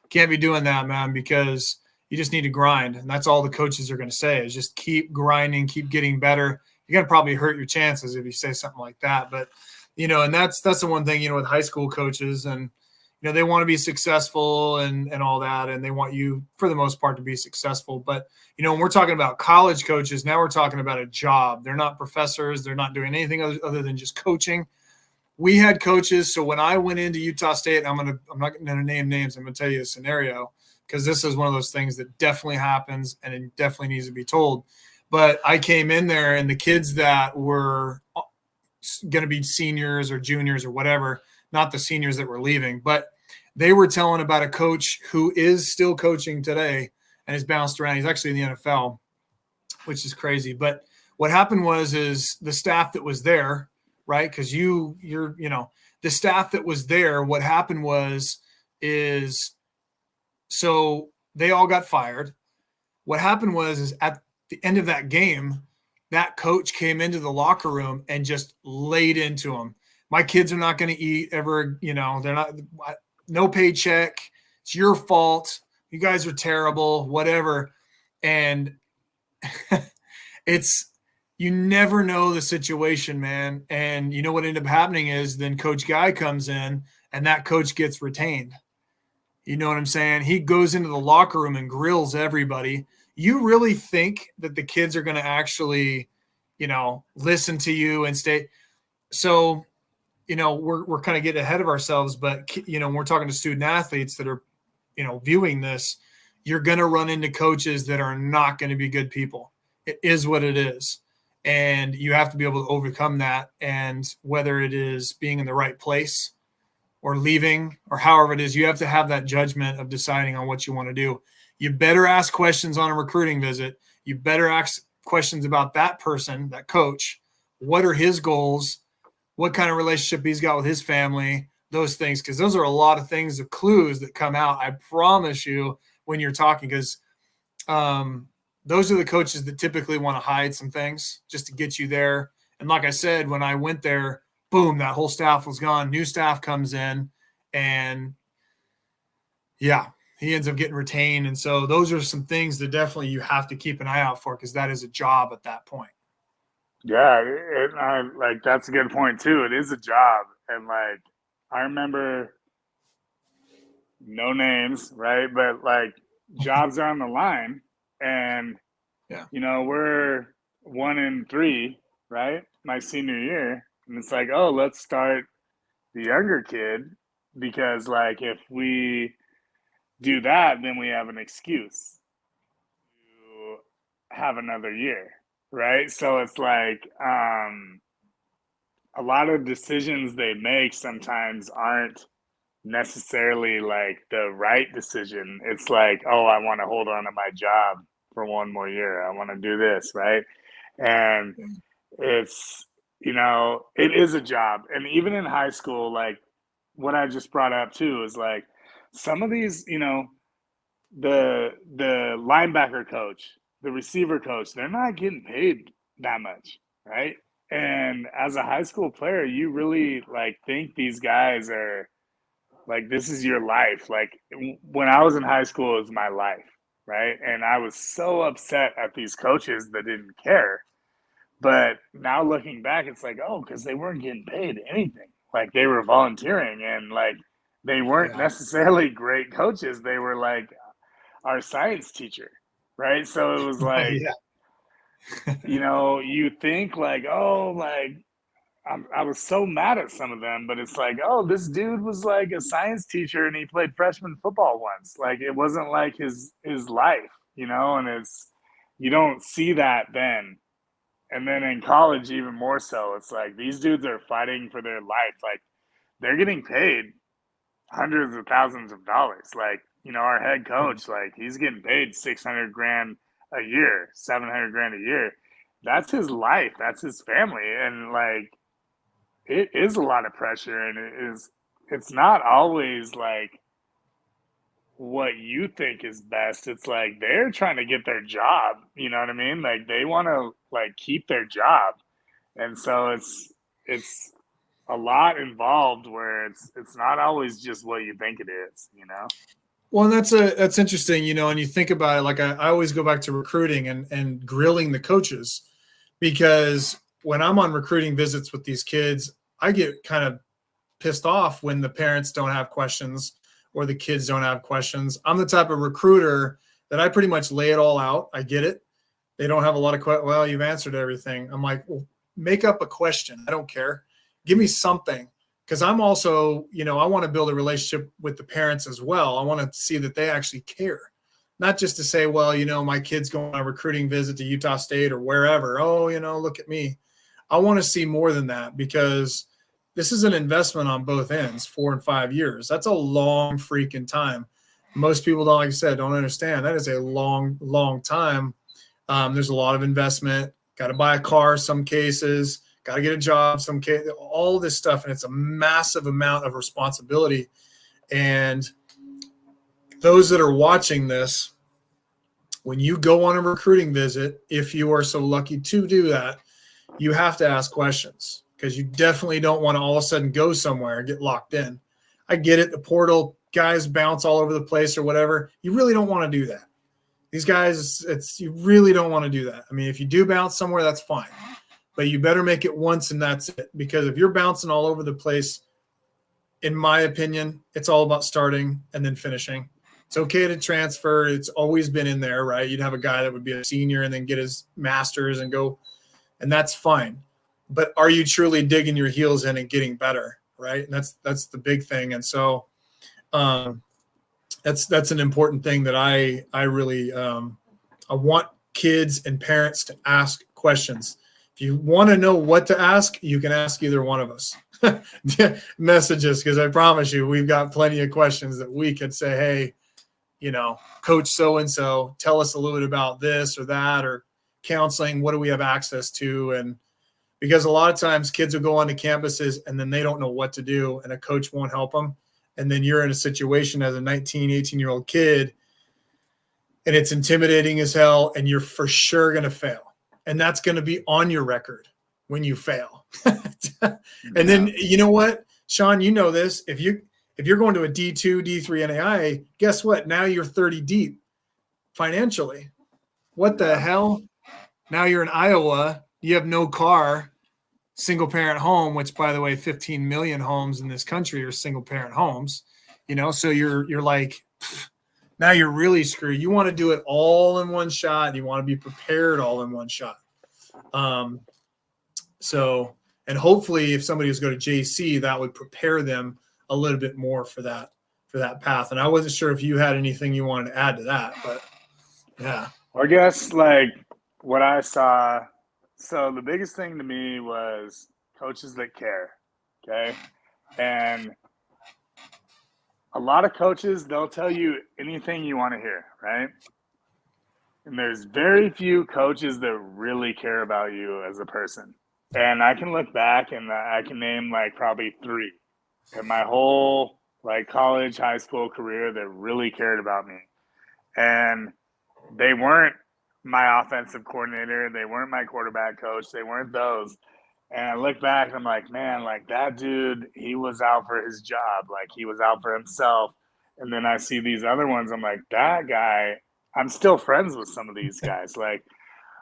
can't be doing that, man, because you just need to grind. And that's all the coaches are going to say is just keep grinding, keep getting better. You're going to probably hurt your chances if you say something like that. But, you know, and that's the one thing, you know, with high school coaches and, you know, they want to be successful and all that. And they want you for the most part to be successful. But, you know, when we're talking about college coaches, now we're talking about a job. They're not professors. They're not doing anything other than just coaching. We had coaches. So when I went into Utah State, I'm not going to name names. I'm going to tell you a scenario because this is one of those things that definitely happens and it definitely needs to be told. But I came in there and the kids that were going to be seniors or juniors or whatever, not the seniors that were leaving, but they were telling about a coach who is still coaching today and has bounced around. He's actually in the NFL, which is crazy. But What happened is the staff that was there, right? Because you're the staff that was there. What happened is so they all got fired. What happened is at the end of that game, that coach came into the locker room and just laid into them. My kids are not going to eat ever. They're not, no paycheck. It's your fault. You guys are terrible, whatever. And you never know the situation, man. And you know what ended up happening is then Coach Guy comes in and that coach gets retained. You know what I'm saying? He goes into the locker room and grills everybody. You really think that the kids are going to actually, listen to you and stay? So, we're kind of getting ahead of ourselves, but, when we're talking to student athletes that are, viewing this, you're going to run into coaches that are not going to be good people. It is what it is. And you have to be able to overcome that. And whether it is being in the right place or leaving or however it is, you have to have that judgment of deciding on what you want to do. You better ask questions on a recruiting visit. You better ask questions about that person, that coach. What are his goals? What kind of relationship he's got with his family? Those things, because those are a lot of things, the clues that come out, I promise you, when you're talking, because those are the coaches that typically want to hide some things just to get you there. And like I said, when I went there, boom, that whole staff was gone. New staff comes in, and yeah, he ends up getting retained. And so those are some things that definitely you have to keep an eye out for, because that is a job at that point. Yeah, that's a good point too. It is a job, and I remember, no names, right? But jobs are on the line, and yeah, we're 1-3, right? My senior year, and it's oh, let's start the younger kid, because if we do that, then we have an excuse to have another year, right? So it's a lot of decisions they make sometimes aren't necessarily the right decision. It's oh, I want to hold on to my job for one more year. I want to do this, right? And it's, it is a job. And even in high school, what I just brought up too is some of these, the linebacker coach, the receiver coach, they're not getting paid that much, right? And as a high school player, you really think these guys are this is your life. When I was in high school, it was my life, right? And I was so upset at these coaches that didn't care. But now looking back, it's oh, because they weren't getting paid anything. They were volunteering, and they weren't necessarily great coaches. They were our science teacher, right? So it was you think oh, I was so mad at some of them, but it's oh, this dude was a science teacher and he played freshman football once. It wasn't his life, and it's, you don't see that then. And then in college, even more so, it's these dudes are fighting for their life. They're getting paid hundreds of thousands of dollars. Our head coach, he's getting paid $600,000 a year, $700,000 a year. That's his life. That's his family. And it is a lot of pressure, and it's not always what you think is best. It's they're trying to get their job, you know what I mean? They want to keep their job. And so it's a lot involved, where it's not always just what you think it is, Well, and that's interesting, and you think about it, I always go back to recruiting and grilling the coaches, because when I'm on recruiting visits with these kids, I get kind of pissed off when the parents don't have questions or the kids don't have questions. I'm the type of recruiter that I pretty much lay it all out. I get it. They don't have a lot of questions. Well, you've answered everything. I'm well, make up a question. I don't care. Give me something. Because I'm also, I want to build a relationship with the parents as well. I want to see that they actually care. Not just to say, well, my kid's going on a recruiting visit to Utah State or wherever. Oh, look at me. I want to see more than that, because this is an investment on both ends, 4 and 5 years. That's a long freaking time. Most people don't, like I said, don't understand. That is a long, long time. There's a lot of investment, got to buy a car, some cases, got to get a job, some case, all this stuff. And it's a massive amount of responsibility. And those that are watching this, when you go on a recruiting visit, if you are so lucky to do that, you have to ask questions, because you definitely don't want to all of a sudden go somewhere and get locked in. I get it. The portal guys bounce all over the place or whatever. You really don't want to do that. These guys, you really don't want to do that. I mean, if you do bounce somewhere, that's fine, but you better make it once and that's it. Because if you're bouncing all over the place, in my opinion, it's all about starting and then finishing. It's okay to transfer. It's always been in there, right? You'd have a guy that would be a senior and then get his master's and go, and that's fine. But are you truly digging your heels in and getting better, right? And that's the big thing. And so that's an important thing that I really I want kids and parents to ask questions. If you want to know what to ask, you can ask either one of us. Messages, because I promise you, we've got plenty of questions that we could say, hey, Coach so-and-so, tell us a little bit about this or that, or counseling. What do we have access to? And because a lot of times kids will go onto campuses and then they don't know what to do and a coach won't help them. And then you're in a situation as a 19, 18-year-old kid and it's intimidating as hell and you're for sure going to fail. And that's going to be on your record when you fail. And then, you know what, Sean, you know this, if you're going to a D2, D3 NAIA, guess what? Now you're 30 deep financially. What the hell? Now you're in Iowa. You have no car, single parent home, which, by the way, 15 million homes in this country are single parent homes. So you're like, now you're really screwed. You want to do it all in one shot. You want to be prepared all in one shot. And hopefully if somebody was going to JC, that would prepare them a little bit more for that path. And I wasn't sure if you had anything you wanted to add to that, but yeah. I guess like what I saw, so the biggest thing to me was coaches that care. Okay. And a lot of coaches, they'll tell you anything you want to hear, right? And there's very few coaches that really care about you as a person. And I can look back and I can name like probably 3 in my whole like college, high school career that really cared about me. And they weren't my offensive coordinator. They weren't my quarterback coach. They weren't those. And I look back and I'm like, man, like that dude, he was out for his job. Like he was out for himself. And then I see these other ones. I'm like, that guy, I'm still friends with some of these guys. Like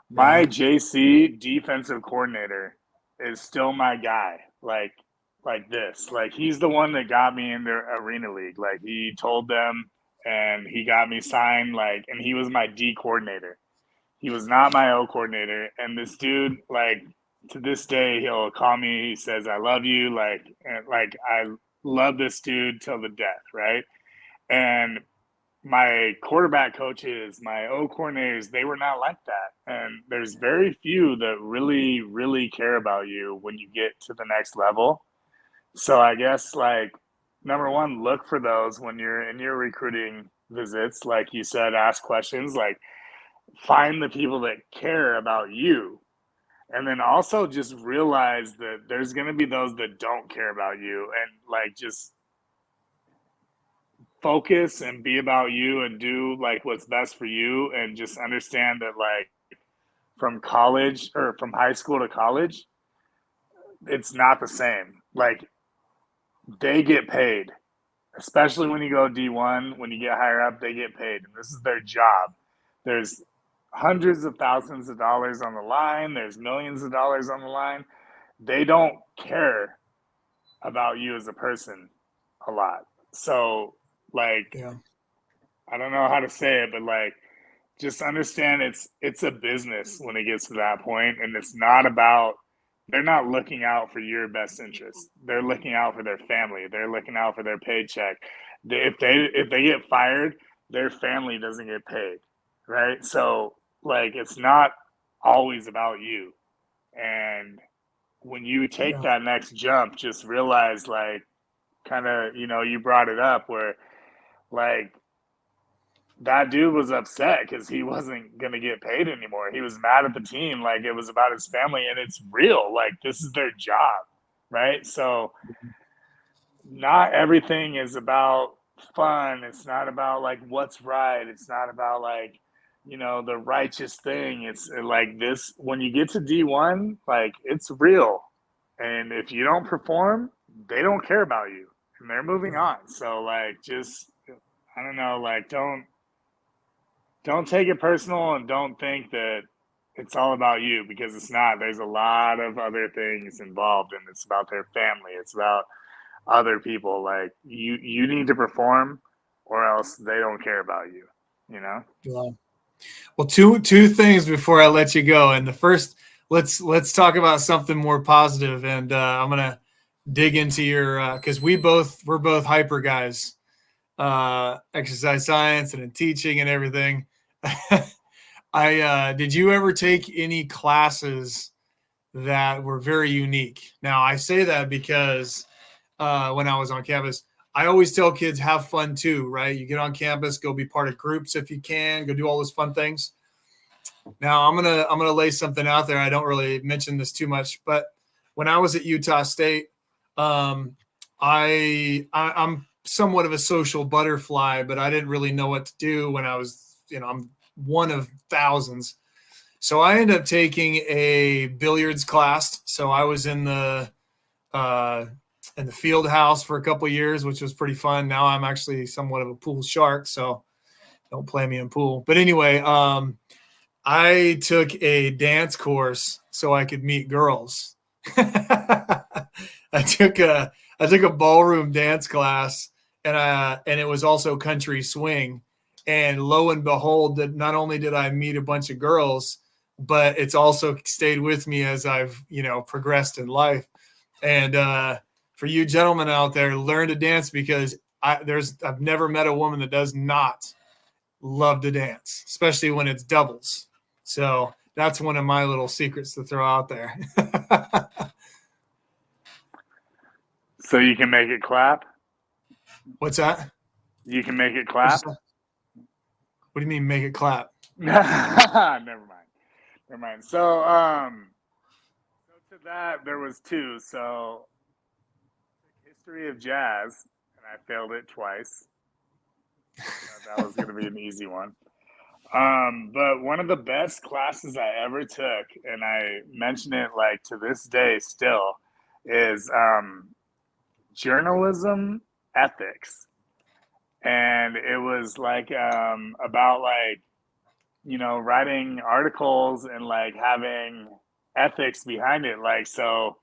my JC defensive coordinator is still my guy. Like this. Like he's the one that got me in the arena league. Like he told them and he got me signed, like, and he was my D coordinator. He was not my O coordinator. And this dude, like, to this day, he'll call me. He says, I love you. Like I love this dude till the death. Right. And my quarterback coaches, my O coordinators, they were not like that. And there's very few that really, really care about you when you get to the next level. So I guess like number one, look for those when you're in your recruiting visits. Like you said, ask questions, like find the people that care about you. And then also just realize that there's going to be those that don't care about you, and like just focus and be about you and do like what's best for you. And just understand that like from college or from high school to college, it's not the same. Like they get paid, especially when you go D1, when you get higher up, they get paid. And this is their job. There's hundreds of thousands of dollars on the line. There's millions of dollars on the line. They don't care about you as a person a lot. So like, I don't know how to say it, but like, just understand it's a business when it gets to that point, and it's not about, they're not looking out for your best interest. They're looking out for their family. They're looking out for their paycheck. If they get fired, their family doesn't get paid, right? So like it's not always about you. And when you take that next jump, just realize like kind of, you brought it up where like that dude was upset because he wasn't going to get paid anymore. He was mad at the team. Like, it was about his family, and it's real. Like, this is their job, right? So not everything is about fun. It's not about like what's right. It's not about like, the righteous thing. It's like this when you get to D1, like it's real. And if you don't perform, they don't care about you and they're moving on. So like just I don't know, like don't take it personal and don't think that it's all about you because it's not. There's a lot of other things involved and it's about their family. It's about other people. Like you need to perform or else they don't care about you, you know? Yeah. Well, two things before I let you go. And the first, let's talk about something more positive. And I'm gonna dig into your because we're both hyper guys, exercise science and in teaching and everything. I did you ever take any classes that were very unique? Now I say that because when I was on campus, I always tell kids have fun too, right? You get on campus, go be part of groups if you can, go do all those fun things. Now I'm gonna lay something out there. I don't really mention this too much, but when I was at Utah State, I'm somewhat of a social butterfly, but I didn't really know what to do when I was, I'm one of thousands. So I ended up taking a billiards class. So I was in the field house for a couple of years, which was pretty fun. Now I'm actually somewhat of a pool shark, so don't play me in pool. But anyway, I took a dance course so I could meet girls. I took a ballroom dance class, and it was also country swing. And lo and behold, that not only did I meet a bunch of girls, but it's also stayed with me as I've progressed in life. And for you gentlemen out there, learn to dance because I've never met a woman that does not love to dance, especially when it's doubles. So that's one of my little secrets to throw out there. So you can make it clap? What's that? You can make it clap? What do you mean make it clap? Never mind. So to that there was two. So history of jazz, and I failed it twice. That was going to be an easy one. But one of the best classes I ever took, and I mention it like to this day still, is journalism ethics. And it was like about like, writing articles and like having ethics behind it. Like, so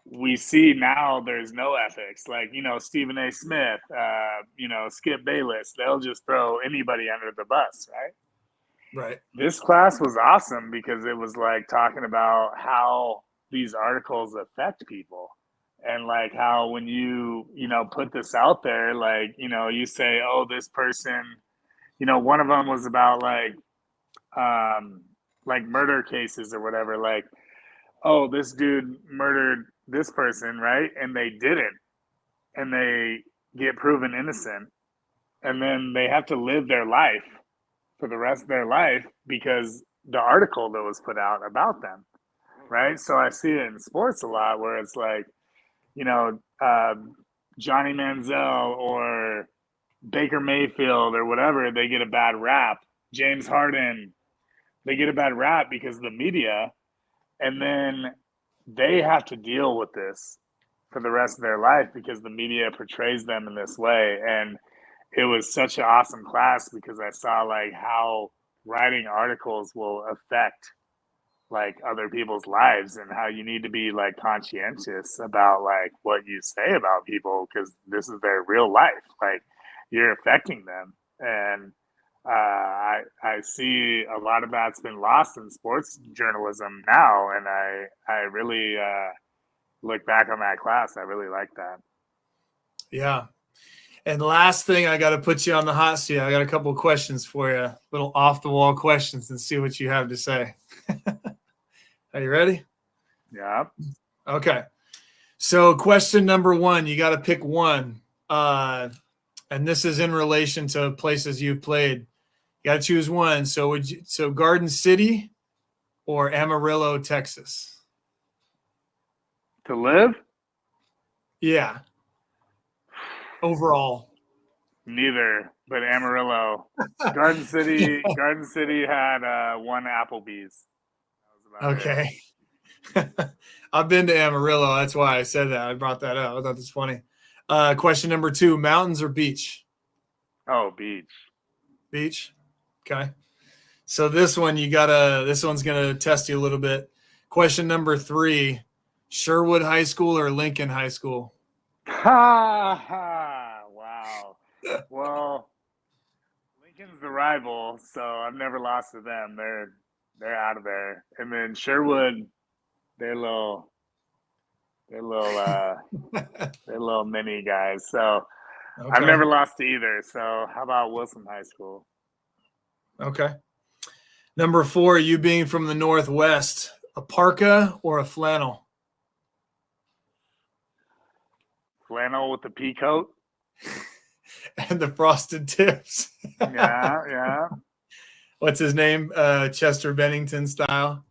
we see now there's no ethics. Like, Stephen A. Smith, Skip Bayless, they'll just throw anybody under the bus, right? Right. This class was awesome because it was like talking about how these articles affect people and like how when you put this out there, like, you say, oh, this person, one of them was about like murder cases or whatever, like, oh, this dude murdered this person, right? And they didn't. And they get proven innocent. And then they have to live their life for the rest of their life because the article that was put out about them, right? So I see it in sports a lot where it's like, Johnny Manziel or Baker Mayfield or whatever, they get a bad rap. James Harden, they get a bad rap because of the media. And then they have to deal with this for the rest of their life because the media portrays them in this way. And it was such an awesome class because I saw like how writing articles will affect like other people's lives and how you need to be like conscientious about like what you say about people because this is their real life. Like you're affecting them. And I see a lot of that's been lost in sports journalism now, and I really look back on that class. I really like that. Yeah. And last thing, I got to put you on the hot seat. I got a couple of questions for you, little off the wall questions, and see what you have to say. Are you ready? Yeah. Okay. So question number one, you got to pick one. And this is in relation to places you've played. got to choose one. So Garden City or Amarillo, Texas? To live? Yeah. Overall. Neither, but Amarillo. Garden City had one Applebee's. That was about it. Okay. I've been to Amarillo. That's why I said that. I brought that up. I thought that's funny. Question number 2, mountains or beach? Oh, beach. Beach. Okay. So this one's gonna test you a little bit. Question number 3, Sherwood High School or Lincoln High School? Ha ha! Wow. Well, Lincoln's the rival, so I've never lost to them. They're out of there. And then Sherwood, they're little mini guys. So Okay. I've never lost to either. So how about Wilson High School? Okay. Number 4, you being from the Northwest, a parka or a flannel? Flannel with the pea coat. And the frosted tips. Yeah. What's his name? Chester Bennington style.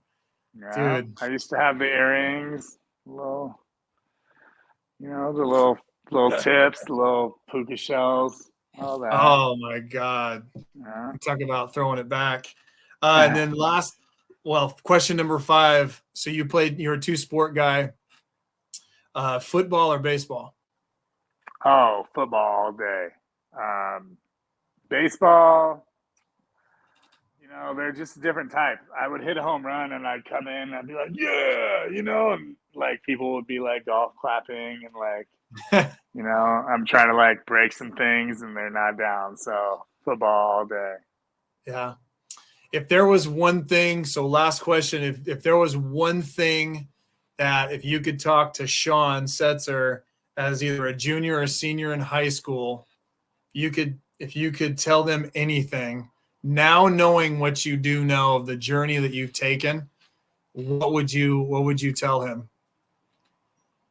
Yeah. Dude. I used to have the earrings, the little tips, the little puka shells, all that. Oh my God. Yeah. Talk about throwing it back. And then question number 5. So you're a 2-sport guy. Football or baseball? Oh, football all day. Baseball, they're just a different type. I would hit a home run and I'd come in and I'd be like, yeah, and like people would be like golf clapping and like, I'm trying to like break some things and they're not down. So football all day. Yeah. If there was one thing, so last question, if there was one thing that if you could talk to Sean Setzer as either a junior or senior in high school, if you could tell them anything, now knowing what you do know of the journey that you've taken, what would you tell him?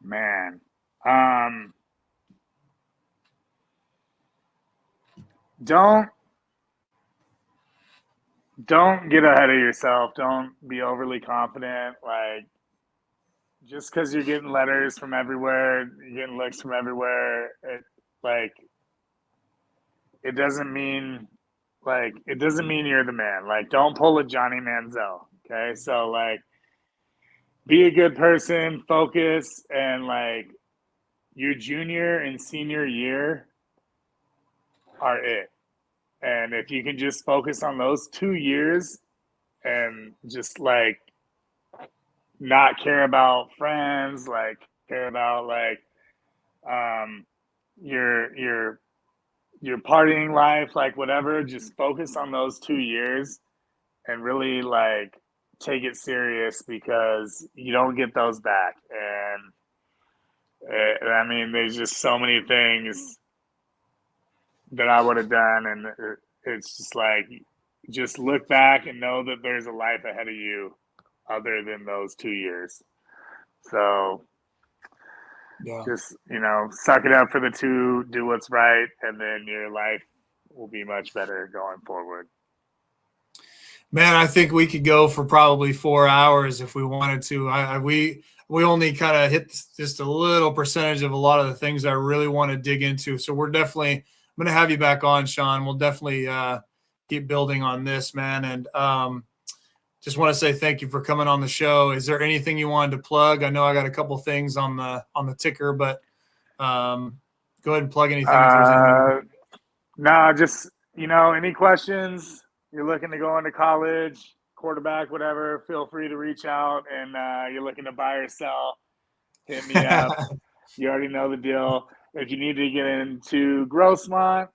Man. Don't get ahead of yourself. Don't be overly confident. Like, just because you're getting letters from everywhere, you're getting looks from everywhere, it doesn't mean you're the man. Like, don't pull a Johnny Manziel. Okay, so like, be a good person, focus, and like, your junior and senior year are it. And if you can just focus on those 2 years and just like not care about friends, like care about like your partying life, like whatever, just focus on those 2 years and really like take it serious because you don't get those back. And I mean, there's just so many things that I would have done, and it's just like, just look back and know that there's a life ahead of you other than those 2 years. So just, suck it up for the 2, do what's right, and then your life will be much better going forward. Man, I think we could go for probably 4 hours if we wanted to. We only kind of hit just a little percentage of a lot of the things I really want to dig into. So I'm going to have you back on, Sean. We'll definitely keep building on this, man. And just want to say thank you for coming on the show. Is there anything you wanted to plug? I know I got a couple things on the ticker, but go ahead and plug anything. No, just, any questions, you're looking to go into college, quarterback, whatever, feel free to reach out. And you're looking to buy or sell, hit me up. You already know the deal. If you need to get into Grossmont,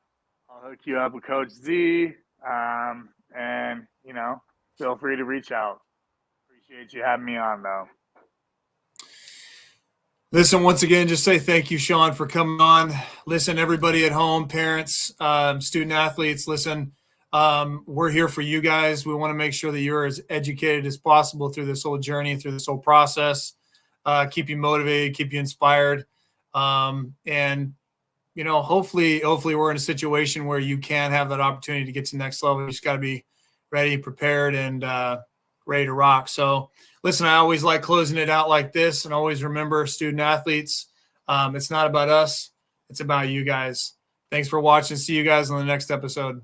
I'll hook you up with Coach Z. And, feel free to reach out. Appreciate you having me on, though. Listen, once again, just say thank you, Sean, for coming on. Listen, everybody at home, parents, student athletes, listen, we're here for you guys. We want to make sure that you're as educated as possible through this whole journey, through this whole process. Keep you motivated, keep you inspired. And hopefully we're in a situation where you can have that opportunity to get to the next level. You just got to be ready, prepared, and ready to rock. So listen, I always like closing it out like this, and always remember, student athletes, it's not about us. It's about you guys. Thanks for watching. See you guys on the next episode.